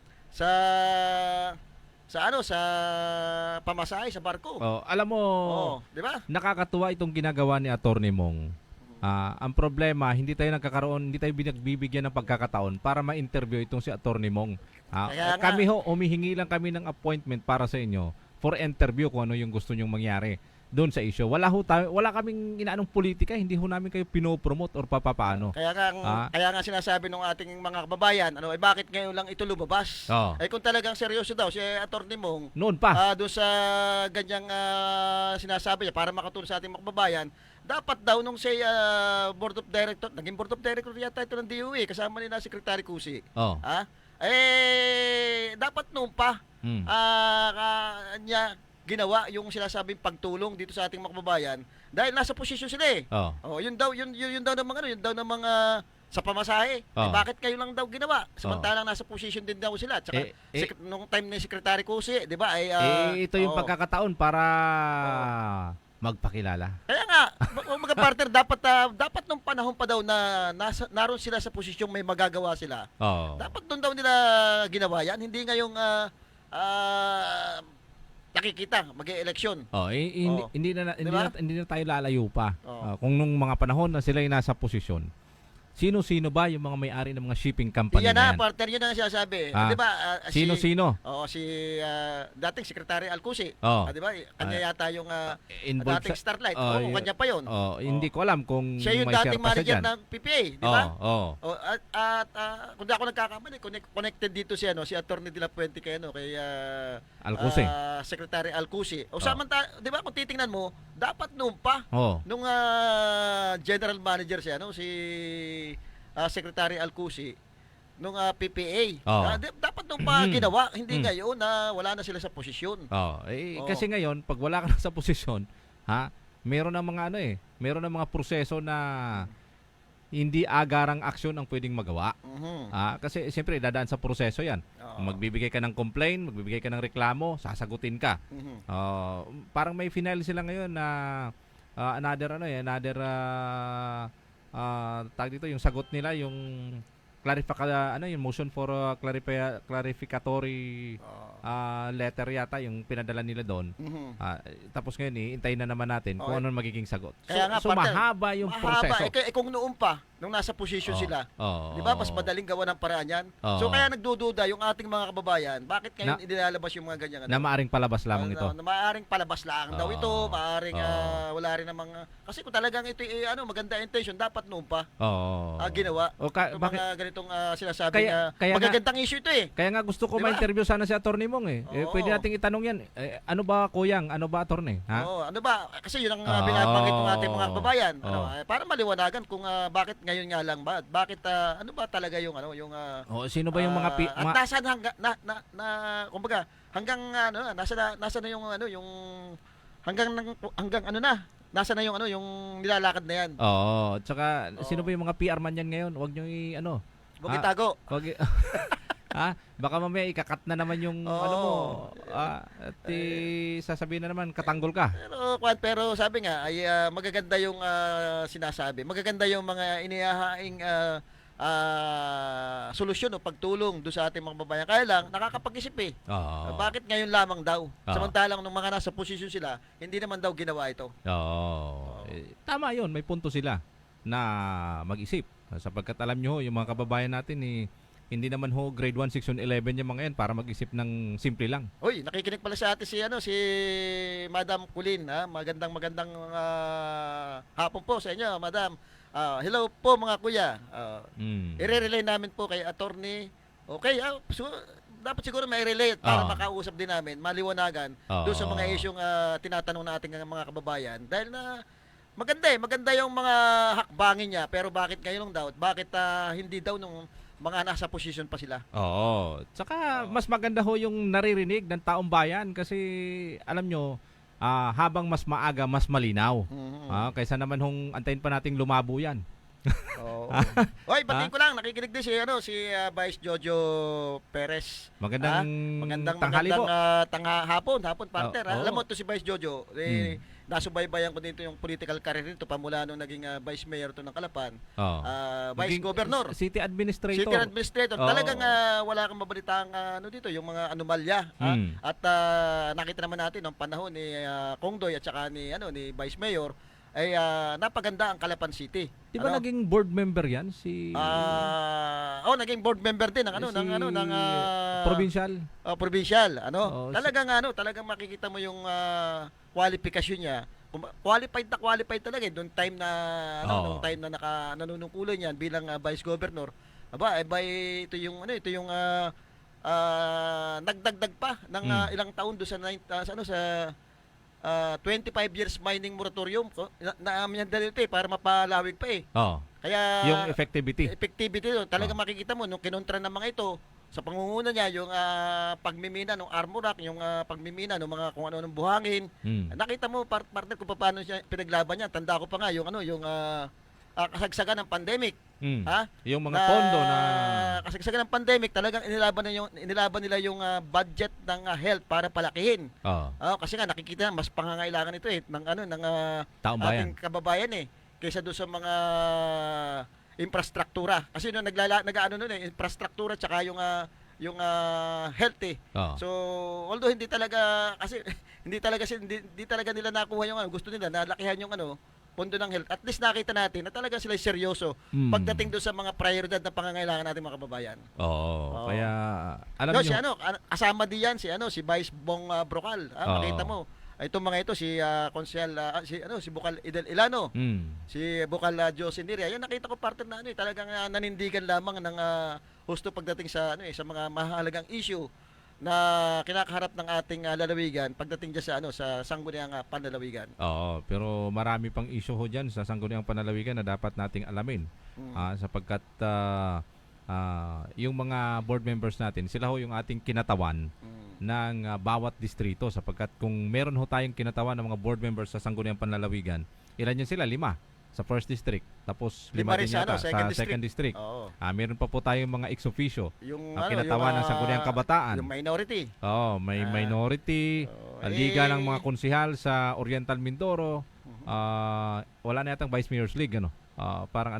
pamasahe sa barko. Alam mo, di ba? Nakakatuwa itong ginagawa ni Attorney Mong. Ang problema, hindi tayo binagbibigyan ng pagkakataon para ma-interview itong si Attorney Mong. Kami humihingi lang kami ng appointment para sa inyo for interview kung ano yung gusto nyong mangyari. doon sa issue. Wala kaming inaanong politika, hindi ho namin kayo pinopromote or papaano. Kaya nga sinasabi ng ating mga kababayan, bakit ngayon lang ito lumabas? Kung talagang seryoso daw si Atty. Mong noon pa doon sa ganyang sinasabi niya para makatulong sa ating mga kababayan, dapat daw nung board of director, naging board of director yata ito ng DOE kasama ni na Secretary Cusi. Dapat noon pa niya ginawa yung sinasabing pagtulong dito sa ating mga kababayan dahil nasa posisyon sila eh. Yun daw ng mga sa pamasahe. Bakit kayo lang daw ginawa? Samantalang nasa posisyon din daw sila. Tsaka nung time ni Secretary Cusi, 'di ba? Ito yung pagkakataon para magpakilala. Kaya nga, mga partner, dapat nung panahon pa daw na naroon sila sa posisyong may magagawa sila. Dapat doon daw nila ginawa yan. Hindi ngayong nakikita, mag-e-eleksyon. Hindi na tayo lalayo pa. Kung nung mga panahon na sila ay nasa posisyon, sino-sino ba yung mga may-ari ng mga shipping company na yan? Partner, yun ang sinasabi. Di ba? Sino-sino? Si dating Secretary Alcusi. Di ba? Kanya yata yung dating Starlight. Kanya pa yun. Hindi ko alam kung siya yung may dating share pa siya manager dyan. ng PPA. Di ba? At Kung di ako nagkakamali, connected dito si Atty. De La Puente kay Alcusi. Secretary Alcusi. Samantala, di ba kung titingnan mo, dapat noon pa nung general manager si Secretary Alcusi nung PPA. Dapat nung pa ginawa, hindi ngayon na wala na sila sa posisyon. Kasi ngayon, pag wala ka na sa posisyon, meron ng mga meron ng mga proseso na hindi agarang aksyon ang pwedeng magawa. Kasi siyempre dadaan sa proseso 'yan. Magbibigay ka ng complaint, magbibigay ka ng reklamo, sasagutin ka. Parang may final sila ngayon na another tag dito yung sagot nila yung yung motion for clarificatory letter yata yung pinadala nila doon. Tapos ngayon hintayin na naman natin kung ano magiging sagot. So mahaba yung proseso. Kung noon pa nung nasa posisyon sila, di ba mas madaling gawa ng paraan yan? So kaya nagdududa yung ating mga kababayan, bakit ngayon inilalabas yung mga ganyan? Na maaring palabas lamang ito. Na maaring palabas lang daw ito, maaring wala rin namang kasi kung talagang ito maganda intention, dapat noon pa ginawa. Mga ganitong sinasabi na magagandang issue ito eh. Kaya nga gusto ko ma-interview sana si Atty. Mong pwede nating itanong yan. Ano ba kuyang? Ano ba attorney? Ano ba? Kasi yun ang binabanggit ng ating mga kababayan. Para maliwanagan kung bakit ngayon nga lang ba? Bakit ano ba talaga yung sino ba yung mga at nasaan kumbaga hanggang nasa na yung yung hanggang nasa na yung yung nilalakad na yan. Tsaka sino ba yung mga PR man yan ngayon? Huwag niyo Huwag itago. Baka mamaya ikakat na naman yung at sasabihin na naman katanggol ka. Pero sabi nga ay magaganda yung sinasabi. Magaganda yung mga inihahaing solusyon o pagtulong doon sa ating mga babayan. Kaya lang nakakapag-isip bakit ngayon lamang daw? Samantalang nung mga nasa posisyon sila, hindi naman daw ginawa ito. Tama 'yon, may punto sila na mag-isip. Sapagkat alam nyo, yung mga kababayan natin hindi naman grade 1, section 11 yung mga yan para mag-isip ng simple lang. Uy, nakikinig pala sa atin si Madam Kulin, magandang hapon po sa inyo, Madam. Hello po mga kuya. I-relay namin po kay attorney. Okay, dapat siguro may relay para makausap din namin, maliwanagan doon sa mga isyong tinatanong natin ng mga kababayan dahil na maganda yung mga hakbangin niya, pero bakit ngayon daw? Bakit hindi daw nung mga nasa posisyon pa sila? Tsaka mas maganda yung naririnig ng taong bayan kasi alam nyo, habang mas maaga, mas malinaw. Kaysa naman antayin pa nating lumabo yan. Oy, batiin ko lang, nakikinig din si Vice Jojo Perez. Magandang tanghali po. Hapon, partner. Alam mo to si Vice Jojo, nasubaybayan ko dito yung political career nito pamula nung naging Vice Mayor to ng Kalapan. Vice Governor. City Administrator. Talagang wala kang mabalitang dito, yung mga anomalya. At nakita naman natin ng panahon ni Kongdoy at saka ni Vice Mayor ay napaganda ang Calapan City. Di ba naging board member yan naging board member din ng provincial. Provincial. Talagang makikita mo yung kwalifikasyon niya, qualified talaga eh, nung time na nung time na nanunungkulan niyan bilang vice governor. Ito yung nagdagdag pa ng ilang taon do sa 25 years mining moratorium na dito para mapalawig pa eh. Kaya yung effectivity talaga makikita mo nung kinontra ng mga ito sa pangunguna niya yung pagmimina ng armorak, yung pagmimina ng mga kung ano ng buhangin. Nakita mo partner kung paano siya pinaglaban niya. Tanda ko pa nga yung kasagsagan ng pandemic. Yung mga pondo na kasagsagan ng pandemic, talagang inilaban nila yung budget ng health para palakihin. Kasi nga nakikita mas pangangailangan ito ng taong bayan, ating kababayan kaysa doon sa mga infrastruktura. Kasi nung infrastruktura tsaka yung health So although hindi talaga nila nakuha yung gusto nila nalakihan yung pondo ng health. At least nakita natin na talaga sila seryoso pagdating doon sa mga prioridad na pangangailangan nating mga kababayan. Kaya alam niyo kasama diyan si Vice Bong Brocal. Makita mo itong mga ito si Konsehal si Bukal Idel Ilano, si Bukal Jose Niria. Yan nakita ko partner na talagang nanindigan lamang ng husto pagdating sa sa mga mahalagang issue na kinakaharap ng ating lalawigan pagdating diyan sa sangguniang panlalawigan. Pero marami pang issue ho diyan sa sangguniang panlalawigan na dapat nating alamin. Sapagkat yung mga board members natin, sila ho yung ating kinatawan ng bawat distrito, sapagkat kung meron ho tayong kinatawan ng mga board members sa sangguniang panlalawigan, ilan yan sila? 5 sa first district, tapos 5 din yata sa second district. Meron pa po tayong mga ex officio, yung kinatawan ng sangguniang kabataan, yung minority. May minority, liga ng mga konsehal sa Oriental Mindoro. Wala na yatang Vice Mayor's League parang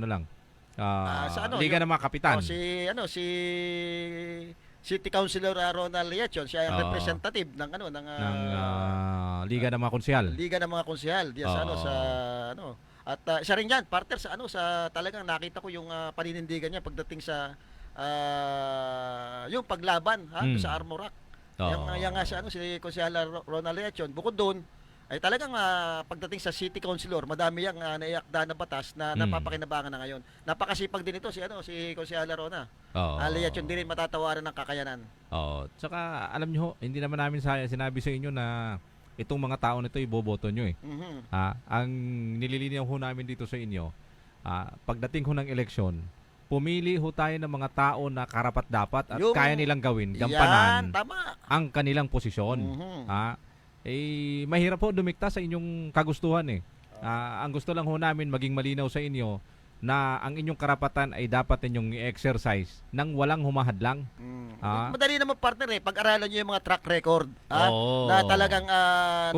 liga ng mga kapitan. Si City Councilor Ronald Liachon, siya ang representative ng liga ng mga konsehal. Liga ng mga konsehal At isa rin yan, partner sa talagang nakita ko yung paninindigan niya pagdating sa yung paglaban sa Armorak. Yang nga si Konsehal Ronald Liachon. Bukod doon ay talagang pagdating sa City Councilor, madami yang naiakda na batas na napapakinabangan na ngayon. Napakasipag din ito si Konsehal Rona. Liachon din rin matatawaran ng kakayanan. Tsaka alam niyo, hindi naman namin sinabi sa inyo na itong mga tao nito iboboto nyo ang nililinaw ho namin dito sa inyo, pagdating ho ng eleksyon, pumili ho tayo ng mga tao na karapat-dapat at kaya nilang gawin, gampanan ang kanilang posisyon. Mahirap po dumikta sa inyong kagustuhan ang gusto lang ho namin maging malinaw sa inyo na ang inyong karapatan ay dapat ninyong i-exercise nang walang humahadlang. Madali naman partner pag-aralan niyo yung mga track record na talagang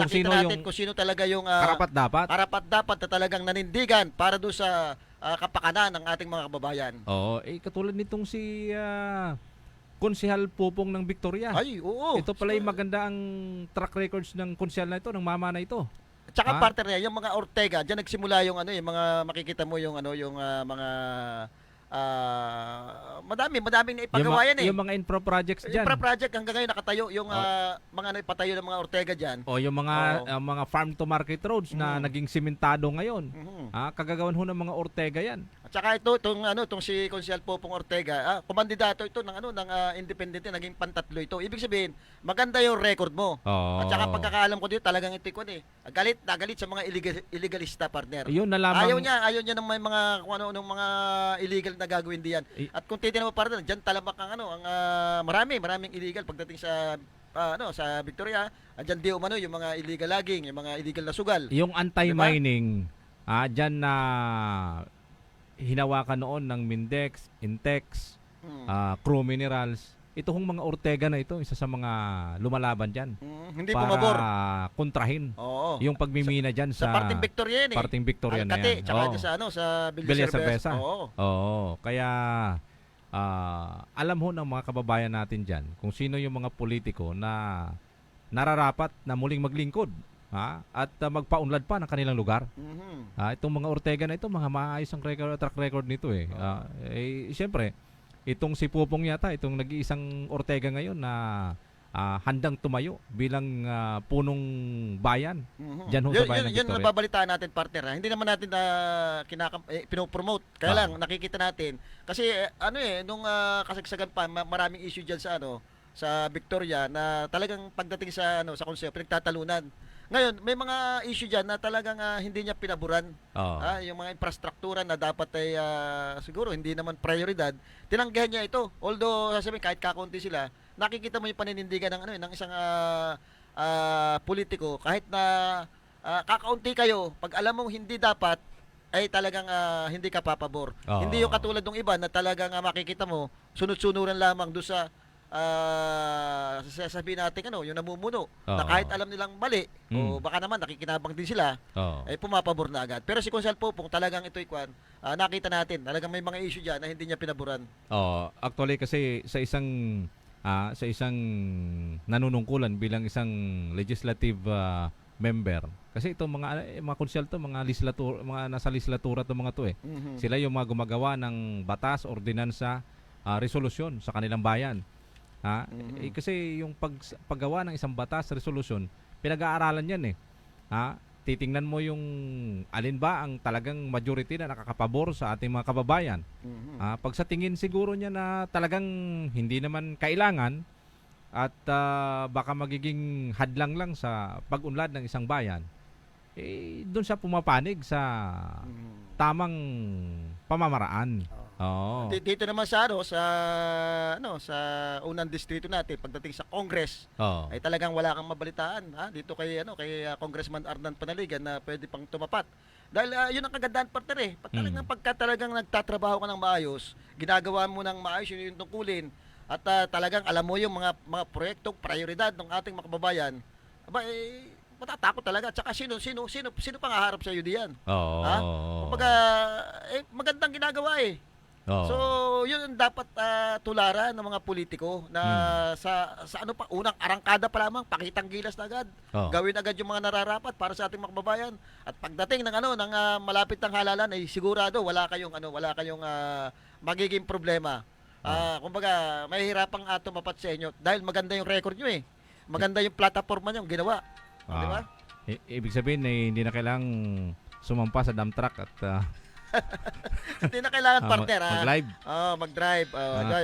nakita natin kung sino talaga yung karapat-dapat na talagang nanindigan para doon sa kapakanan ng ating mga kababayan. Katulad nitong si Konsehal Popong ng Victoria. Ito pala yung maganda ang track records ng konsehal na ito, ng mama na ito. Tsaka partner niya, yung mga Ortega, diyan nagsimula yung yung mga makikita mo yung mga madaming na ipagawa yan Yung mga infra projects diyan. Infra project hanggang ngayon nakatayo yung mga naipatayo ng mga Ortega diyan. Yung mga farm to market roads na naging simentado ngayon. Kagagawan ho ng mga Ortega yan. At saka itong si Konsehal Popong Ortega, kumandidato ito ng independent, naging pantatlo ito. Ibig sabihin, maganda yung record mo. At saka pagkakaalam ko dito, talagang ito galit sa mga illegalista, partner. Ayaw niya ng may mga kung ano mga illegal na gagawin diyan. At kung titingnan mo, partner, diyan talamak ang maraming illegal pagdating sa sa Victoria. Andiyan di umano yung mga illegal logging, yung mga illegal na sugal. Yung anti-mining, diyan na hinawakan noon ng Mindex, Intex, Crew Minerals. Ito hong mga Ortega na ito, isa sa mga lumalaban dyan. Hindi pumabor. Para kontrahin yung pagmimina dyan sa parting Victoria yan Parting Victoria na yan. Tsaka sa Villa Cerveza. Kaya alam ho ng mga kababayan natin dyan kung sino yung mga politiko na nararapat na muling maglingkod at magpaunlad pa ng kanilang lugar. Itong mga Ortega na ito, mga maayos ang track record nito siyempre, itong si Popong yata, itong nag-iisang Ortega ngayon na handang tumayo bilang punong bayan diyan ho sa bayan ng Yun Victoria. nababalitaan natin, partner. Hindi naman natin pinopromote. Kaya lang nakikita natin kasi nung kasagsagan pa maraming issue diyan sa Victoria na talagang pagdating sa sa konseho pinagtatalunan. Ngayon, may mga issue diyan na talagang hindi niya pinaburan. Yung mga infrastruktura na dapat ay siguro hindi naman prioridad, tinanggihan niya ito. Although sasabihin kahit kakaunti sila, nakikita mo yung paninindigan ng isang politiko kahit na kakaunti kayo, pag alam mong hindi dapat ay talagang hindi ka papabor. Hindi yung katulad ng iba na talagang makikita mo sunod-sunuran lamang doon sa sasabihin natin yung namumuno na kahit alam nilang mali o baka naman nakikinabang din sila ay pumapabor na agad. Pero si Konsel Popong talagang ito'y nakita natin talagang may mga issue diyan na hindi niya pinaboran. Actually kasi sa isang nanunungkulan bilang isang legislative member kasi itong mga konsel to mga nasa legislatura to mga to sila yung mga gumagawa ng batas, ordinansa, resolusyon sa kanilang bayan. Kasi yung paggawa ng isang batas, resolusyon, pinag-aaralan yan titingnan mo yung alin ba ang talagang majority na nakakapabor sa ating mga kababayan. Pag sa tingin siguro niya na talagang hindi naman kailangan at baka magiging hadlang lang sa pag-unlad ng isang bayan, doon siya pumapanig sa tamang pamamaraan. Dito naman sa sa unang distrito natin pagdating sa Congress ay talagang wala kang mabalitaan dito kay Congressman Arnan Panaligan na pwede pang tumapat. Dahil yun ang kagandahan, partner talagang pagka talagang nagtatrabaho ka ng maayos, ginagawa mo ng maayos yung tungkulin at talagang alam mo yung mga proyektong prioridad ng ating mga kababayan, matatakot talaga. Tsaka sino pang haharap sa iyo diyan? Kumbaga magandang ginagawa So, yun ang dapat tularan ng mga politiko na sa unang arangkada pa lamang pakitang gilas na agad. Gawin agad yung mga nararapat para sa ating mga kababayan. At pagdating ng malapit ng halalan ay sigurado wala kayong magiging problema. Kumbaga, mahihirapang tumapat sa inyo dahil maganda yung record nyo Maganda yung plataforma nyo ginawa. Di ba? Ibig sabihin hindi na kailangang sumampa sa dump truck at hindi na kailangan, partner. Mag-live. Mag-drive.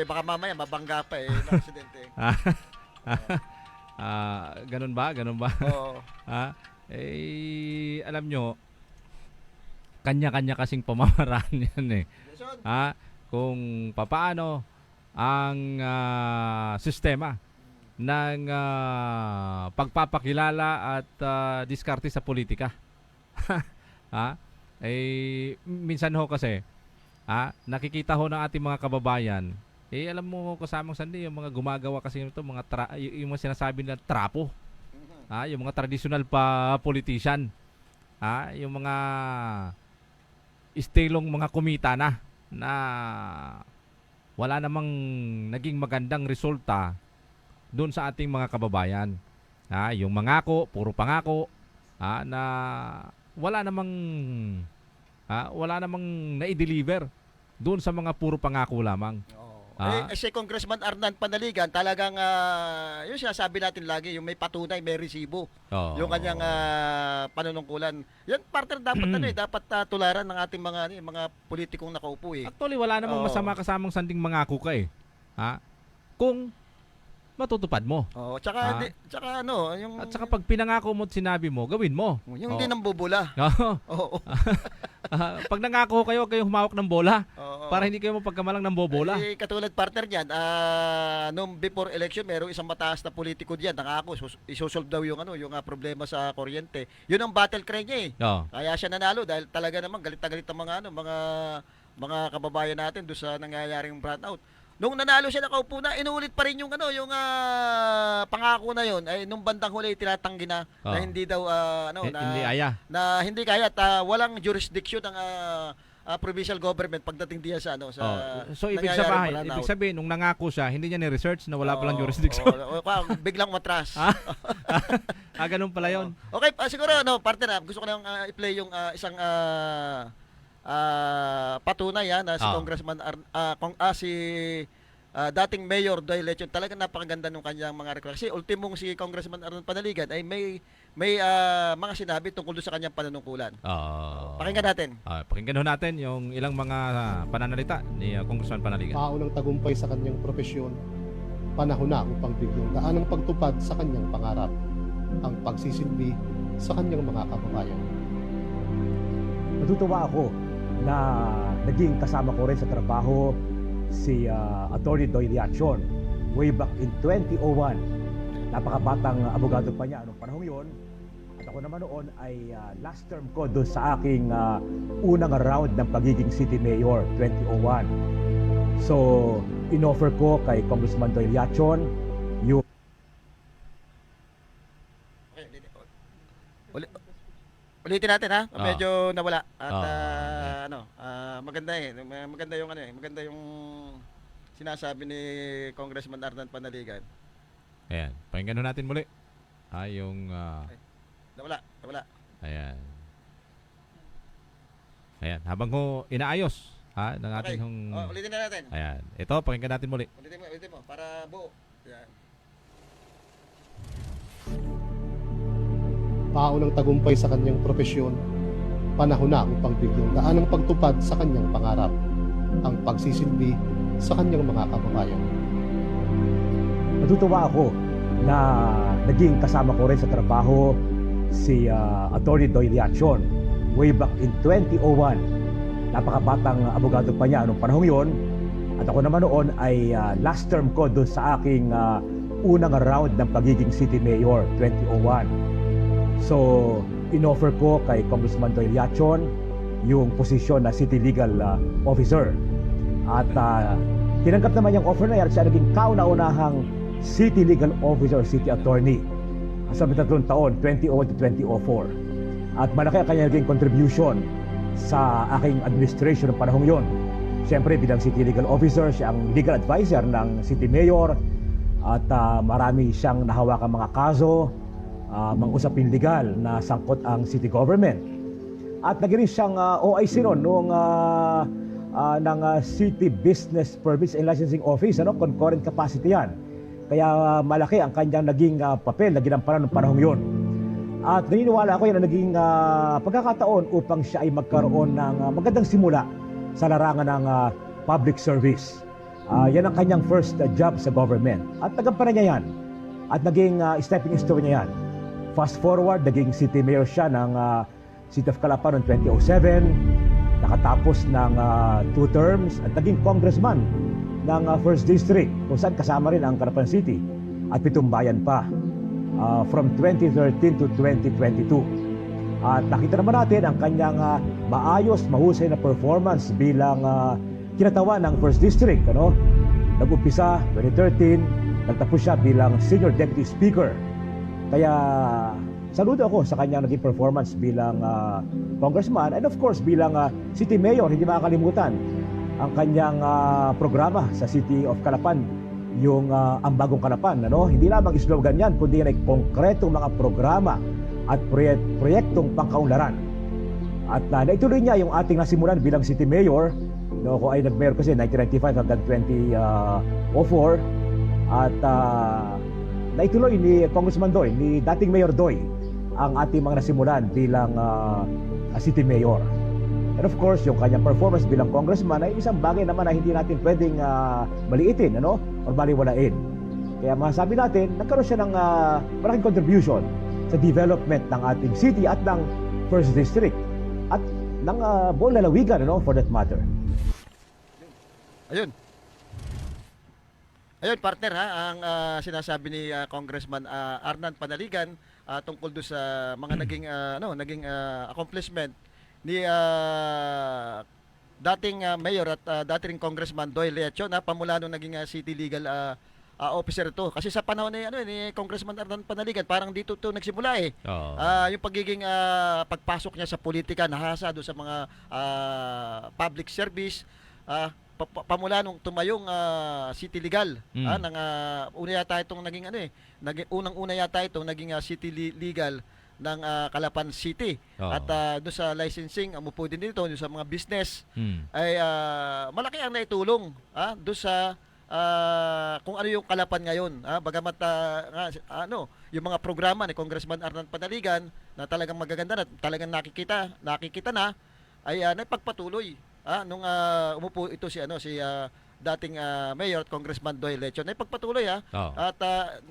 Baka mamaya mabangga pa ng aksidente. Ganun ba? Oo. Alam nyo, kanya-kanya kasing pamamaraan yan kung papaano ang sistema ng pagpapakilala at diskarte sa politika. Minsan ho kasi nakikita ho ng ating mga kababayan alam mo kasamang sandi yung mga gumagawa kasi ito yung mga sinasabi na trapo yung mga traditional pa politician yung mga istilong mga kumita na wala namang naging magandang resulta doon sa ating mga kababayan yung mangako, puro pangako na wala namang na-deliver doon sa mga puro pangako lamang. Si Congressman Arnan Panaligan talagang yung sinasabi natin lagi yung may patunay, may resibo. Yung kanyang panunungkulan. Yan partner dapat dapat tularan ng ating mga politikong nakaupo Actually wala namang masama kasamang sanding mangako ka kung matutupad mo. Tsaka yung at saka pag pinangako mo at sinabi mo, gawin mo. Yung hindi nang bubula. Pag nangako kayo, kayong humawak ng bola para hindi kayo mapagkamalang ng bobola. Katulad partner niyan, nung before election, merong isang mataas na politiko diyan, nangako isosolve daw yung problema sa kuryente. Yun ang battle cry niya Kaya siya nanalo dahil talaga naman galit na galit ang mga kababayan natin doon sa nangyayaring brownout. Nung nanalo siya nakaupo na, inuulit pa rin yung pangako na yon ay nung bandang huli tinatanggi na hindi daw hindi kaya at walang jurisdiction ng provincial government pagdating diyan sa So ibig sabihin nung nangako siya, hindi niya ni-research na wala palang jurisdiction. Biglang matras. Ganun pala yon. Okay, siguro partner, gusto ko lang i-play yung isang patunay na si Congressman dating Mayor Doy Lechon, talagang napakaganda nung kanyang mga request. Kasi ultimong si Congressman Arnon Panaligan ay may mga sinabi tungkol doon sa kanyang panunungkulan. Pakinggan natin. Pakinggan ho natin yung ilang mga pananalita ni Congressman Panaligan. Paunang tagumpay sa kanyang propesyon, panahon na upang bigyang daan ang pagtupad sa kanyang pangarap, ang pagsisilbi sa kanyang mga kababayan. Natutuwa ako na naging kasama ko rin sa trabaho si Attorney Doy Liachon way back in 2001. Napakabatang abogado pa niya anong panahon yon. At ako naman noon ay last term ko doon sa aking unang round ng pagiging city mayor 2001. So, inoffer ko kay Congressman Doy Liachon yung Ulitin natin ha. Medyo nawala at maganda maganda yung maganda yung sinasabi ni Congressman Arnon Panaligan. Ayan, pakinggan ho natin muli. Yung Nawala. Ayan. Habang ho inaayos ng ating ulitin na natin. Ayan. Ito, pakinggan natin muli. Ulitin mo para buo. Ayan. Paunang tagumpay sa kanyang propesyon, panahon na upang bigyang daan ang pagtupad sa kanyang pangarap, ang pagsisilbi sa kanyang mga kababayan. Natutuwa ako na naging kasama ko rin sa trabaho si Attorney Doy Liachon way back in 2001. Napakabatang abogado pa niya anong panahon yon. At ako naman noon ay last term ko doon sa aking unang round ng pagiging city mayor 2001. So, inoffer ko kay Congressman Doy Liachon yung posisyon na city legal officer. At tinanggap naman yung offer na yan, siya naging kauna-unahang city legal officer, city attorney sa 3 taon, 2001 to 2004. At malaki ang kanya naging contribution sa aking administration ng panahong yon. Siyempre, bilang city legal officer, siya ang legal advisor ng city mayor at marami siyang nahawakang mga kaso, mga usapin legal na sangkot ang city government. At naging siyang OIC noong ng City Business Permits and Licensing Office, concurrent capacity yan. Kaya malaki ang kanyang naging papel na ginampanan ng panahong yon. At naniniwala ako yan na naging pagkakataon upang siya ay magkaroon ng magandang simula sa larangan ng public service. Yan ang kanyang first job sa government. At nagampanan niya yan. At naging stepping stone niya yan. Fast forward, naging city mayor siya ng City of Calapan noong 2007. Nakatapos ng 2 terms at naging congressman ng 1st District kung saan kasama rin ang Calapan City at 7 bayan pa from 2013 to 2022. At nakita naman natin ang kanyang maayos, mahusay na performance bilang kinatawa ng 1st District. Nag-umpisa 2013, nagtapos siya bilang Senior Deputy Speaker. Kaya saludo ako sa kanyang naging performance bilang congressman and of course bilang city mayor. Hindi makakalimutan ang kanyang programa sa City of Calapan, yung ang bagong Calapan. Hindi lamang slogan yan, kundi ay konkretong mga programa at proyektong pangkaunlaran. At naituloy niya yung ating nasimulan bilang city mayor. Ako ay nag-mayor kasi 1995 hanggang 2004. At naituloy ni Congressman Doy, ni dating Mayor Doy, ang ating mga nasimulan bilang city mayor. And of course, yung kanyang performance bilang congressman ay isang bagay naman na hindi natin pwedeng maliitin, or baliwalain. Kaya masasabi natin, nagkaroon siya ng malaking contribution sa development ng ating city at ng 1st District at ng buong lalawigan, for that matter. Ayun, partner ang sinasabi ni Congressman Arnon Panaligan tungkol do sa mga naging accomplishment ni dating mayor at dating congressman Doy Liachon pamula nung naging city legal officer ito. Kasi sa panahon ni Congressman Arnon Panaligan, parang dito nagsimula yung pagiging pagpasok niya sa politika, nahasa do sa mga public service, pamula nung tumayong city legal ng una yata itong naging unang-una yata itong naging city legal ng Calapan City. At doon sa licensing, umupo din dito doon sa mga business ay malaki ang naitulong doon sa kung ano yung kalapan ngayon. Bagamat yung mga programa ni Congressman Arnan Panaligan na talagang magaganda na talagang nakikita na ay napagpatuloy. Nung umupo ito si dating Mayor at Congressman Doyle Lechon, napagpatuloy at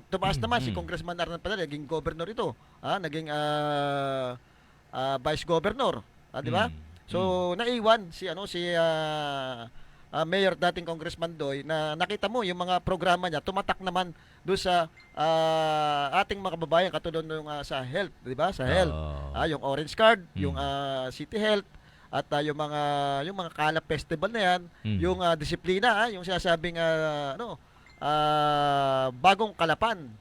tumaas naman si Congressman Arnan Panaligan, naging governor ito. Naging vice governor, di ba? So naiwan si Mayor dating Congressman Doy na nakita mo yung mga programa niya tumatak naman doon sa ating mga kababayan katulad ng sa health, 'di ba? Sa health. Yung Orange Card, yung City Health at yung mga Kalap Festival na yan, yung disiplina, yung sinasabing bagong kalapan.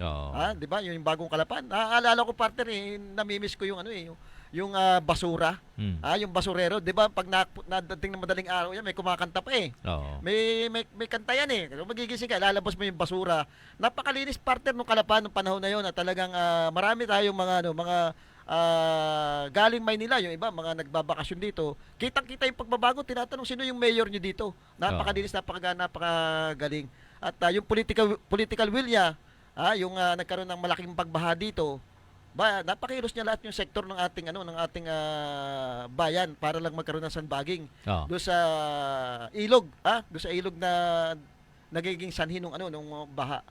'Di ba? Yung bagong kalapan. Naalala ko partner namimiss ko yung yung basura. Yung basurero, 'di ba? Pag nadating ng madaling araw yan, may kumakanta pa eh. May kanta yan eh. Kung magigising ka, lalabas mo yung basura. Napakalinis partner nung kalapan nung panahon na yon, na talagang marami tayong mga galing Maynila, yung iba mga nagbabakasyon dito. Kitang-kita yung pagbabago, tinatanong sino yung mayor niyo dito. Napakalinis, napakagaling. At yung political will niya, yung nagkaroon ng malaking pagbaha dito, napakilos niya lahat yung sektor ng ating bayan para lang magkaroon ng sandbagging doon sa ilog, doon sa ilog na nagiging sanhi nung baha.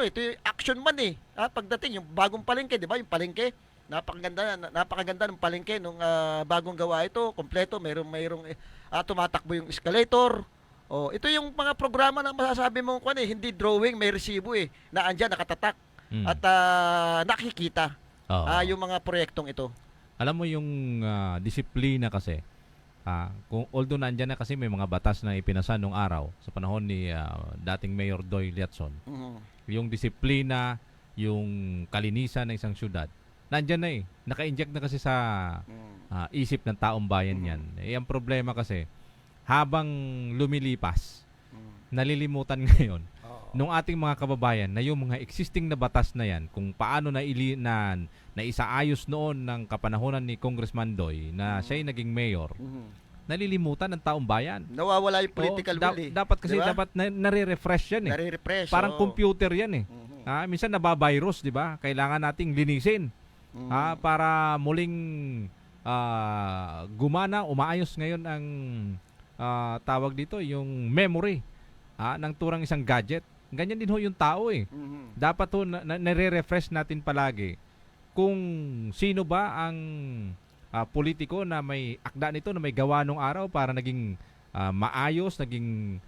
Ito yung action man eh. Pagdating yung bagong palengke, 'di ba? Yung palengke, napakaganda ng palengke nung bagong gawa ito, kompleto, mayroong tumatakbo yung escalator. Ito yung mga programa na masasabi mo hindi drawing, may resibo na andyan nakatatak. At nakikita yung mga proyektong ito. Alam mo yung disiplina kasi, although nandyan na kasi may mga batas na ipinasa nung araw sa panahon ni dating Mayor Doyle Lechon. Yung disiplina, yung kalinisan ng isang syudad, nandyan na naka-inject na kasi sa isip ng taong bayan yan. Ang problema kasi, habang lumilipas, nalilimutan ngayon nung ating mga kababayan na yung mga existing na batas na yan, kung paano na isaayos noon ng kapanahonan ni Congressman Doy na siya'y naging mayor, nalilimutan ng taong bayan. Nawawala yung political will Dapat kasi, diba? Dapat nare-refresh yan Nare-refresh. Parang computer yan minsan nabavirus, di ba? Kailangan nating linisin para muling gumana, umaayos ngayon ang tawag dito, yung memory ng turang isang gadget. Ganyan din yung tao Dapat nare-refresh natin palagi kung sino ba ang politiko na may akda nito, na may gawa nung araw para naging maayos, naging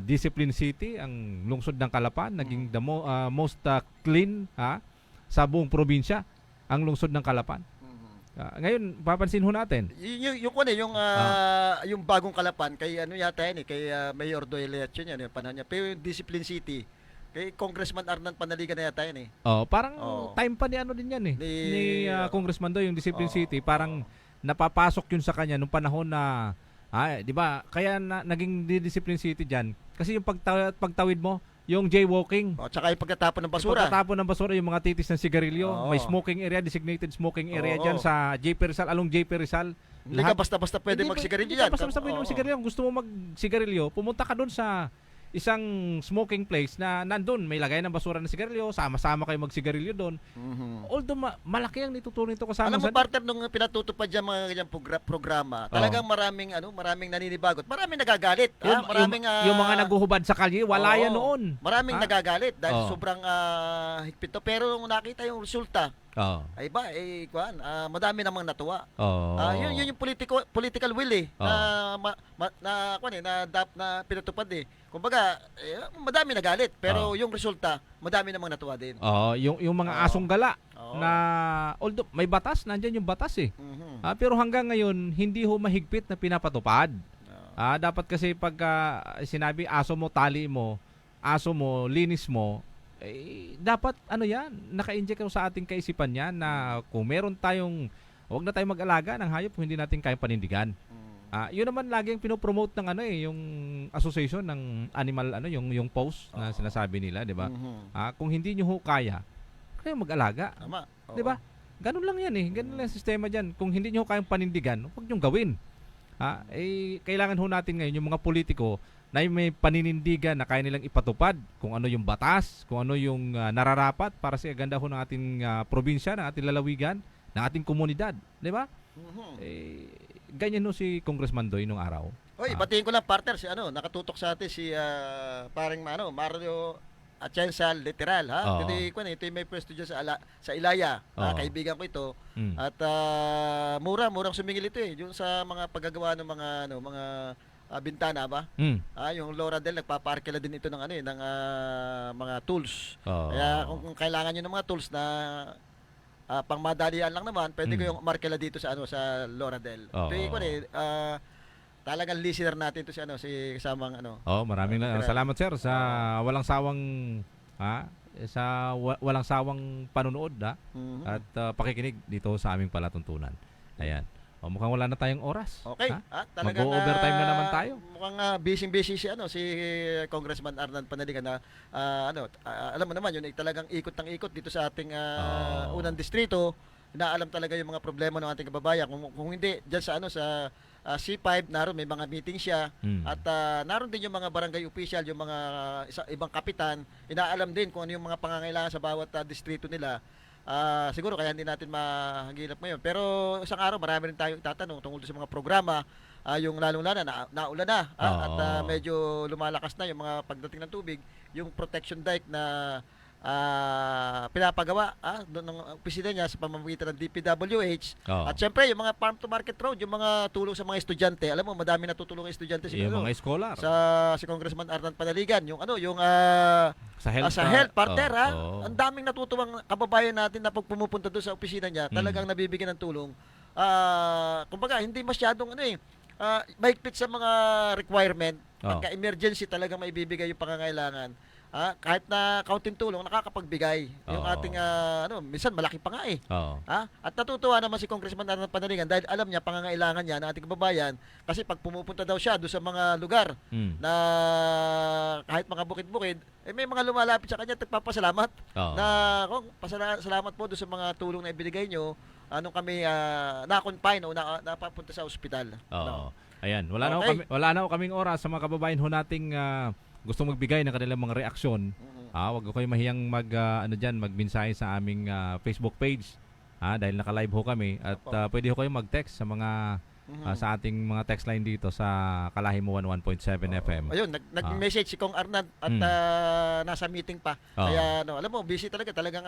discipline city ang lungsod ng Calapan, naging the most clean sa buong probinsya ang lungsod ng Calapan. Ngayon papansin ho natin yung bagong Calapan kay yata yan kay Mayor Doyle Lechon yan yung panahon niya, pero yung Discipline City kay Congressman Arnan Panaligan na yata yan parang time pa ni din yan ni Congressman Doyle, yung Discipline City, parang napapasok yun sa kanya nung panahon na di ba, kaya naging Discipline City diyan kasi yung pagtawid mo, yung jaywalking. Tsaka yung pagtatapon ng basura. Pagtatapon ng basura, yung mga titis ng sigarilyo. May smoking area, designated smoking area dyan sa JP Rizal, along JP Rizal. Hindi ka basta-basta pwede magsigarilyo dyan. Hindi ka basta-basta pwede magsigarilyo. Kung gusto mo magsigarilyo, pumunta ka doon sa isang smoking place na nandun, may lagay ng basura ng sigarilyo, sama-sama kayo magsigarilyo doon. Although malaki ang nitutunin ito kasama. Alam mo, partner, nung pinatutupad dyan mga ganyang programa, talagang maraming naninibagot. Maraming nagagalit. Yung mga naguhubad sa kalye, wala yan noon. Maraming nagagalit dahil sobrang higpit to. Pero nung nakita yung resulta, ay ba, madami namang natuwa. Yun yung political will na pinatupad Kumbaga, madami nagalit, pero yung resulta, madami namang natuwa din. Yung mga asong gala na although may batas, nandiyan yung batas pero hanggang ngayon hindi ho mahigpit na pinapatupad. Dapat kasi pag sinabi aso mo, tali mo, aso mo, linis mo, dapat naka-inject sa ating kaisipan yan na kung meron tayong, huwag na tayong mag-alaga ng hayop kung hindi natin kayang panindigan. Yun naman lagi ang pinopromote ng yung association ng animal yung post na sinasabi nila, 'di ba? Kung hindi niyo kaya, kayo mag-alaga. Tama. 'Di ba? Ganun lang 'yan Ganun lang ang sistema diyan. Kung hindi niyo kayang panindigan, huwag niyo gawin. Kailangan ho natin ngayon yung mga politiko na may paninindigan na kaya nilang ipatupad kung ano yung batas, kung ano yung nararapat para sa ganda ho ng ating probinsya, ng ating lalawigan, ng ating komunidad. Di ba? Ganyan no si Congressman Doy nung araw. Oy, batiin ko lang partner si nakatutok sa atin si parang Mario Atienza literal ha. Ito yung may pwesto diyan sa Ilaya. Kaibigan ko ito. At murang sumingil ito yung sa mga paggagawa ng mga bintana ba? Yung Loradel nagpaparkila din ito ng ng mga tools. Kaya kung kailangan niyo ng mga tools na pangmadalian lang naman, pwede ko yung markila dito sa sa Loradel. Talagang listener natin to si kasamang maraming salamat sir sa walang sawang walang sawang panunood at pakikinig dito sa aming palatuntunan. Ayan. Mukhang wala na tayong oras. Okay. Talagang mag-overtime na naman tayo. Mukhang busy si Congressman Arnan Panaligan na alam mo naman yun talagang ikot ng ikot dito sa ating unang distrito. Inaalam talaga yung mga problema ng ating kababayan. Kung hindi diyan sa C5 naroon may mga meeting siya at naroon din yung mga barangay official, yung mga ibang kapitan, inaalam din kung ano yung mga pangangailangan sa bawat distrito nila. Siguro kaya hindi natin mahagilap ngayon. Pero isang araw marami rin tayong itatanong tungkol sa mga programa, yung lalong-lalo naulan na at medyo lumalakas na yung mga pagdating ng tubig, yung protection dike na pinapagawa doon ng opisina niya sa pamamagitan ng DPWH. At syempre yung mga farm to market road, yung mga tulong sa mga estudyante. Alam mo, madami natutulong ang estudyante yung mga eskolar. Si Congressman Arnan Panaligan, yung sa health partner Ang daming natutuwang kababayan natin na pag pumupunta doon sa opisina niya, talagang nabibigyan ng tulong. Kumbaga, hindi masyadong mahigpit sa mga requirement. Pagka emergency talagang maibibigay yung pangangailangan. Kahit na kaunting tulong, nakakapagbigay. Yung ating, minsan malaki pa nga At natutuwa naman si Congressman Arnan Panaligan dahil alam niya, pangangailangan niya ng ating kababayan. Kasi pag pumupunta daw siya doon sa mga lugar na kahit mga bukid-bukid, may mga lumalapit sa kanya at nagpapasalamat. Salamat po doon sa mga tulong na ibinigay nyo nung kami na-confine o napapunta sa ospital. Ayan, wala na kaming oras sa mga kababayan ho nating gusto magbigay ng kanilang mga reaksyon. Wag ko kayo mahiyang magmensahe sa aming Facebook page. Dahil naka-live ho kami at pwede ho kayo mag-text sa mga sa ating mga text line dito sa Kalahimuan 1.7 FM. Ayun, nag-message si Kong Arnan at nasa meeting pa. Kaya alam mo, busy talagang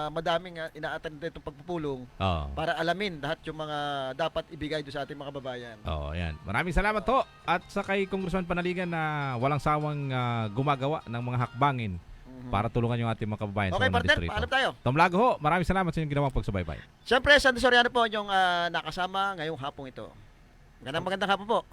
madaming ina-attend itong pagpupulong para alamin lahat yung mga dapat ibigay do sa ating mga kababayan. Ayan. Maraming salamat ho at sa kay Congressman Panaligan na walang sawang gumagawa ng mga hakbangin para tulungan yung ating mga kababayan sa unang distrito. Paalam tayo. Tom Lago ho, maraming salamat sa inyong ginawang pagsubaybay. Siyempre, Sandy Soriano po yung nakasama ngayong hapong ito. Magandang hapon po.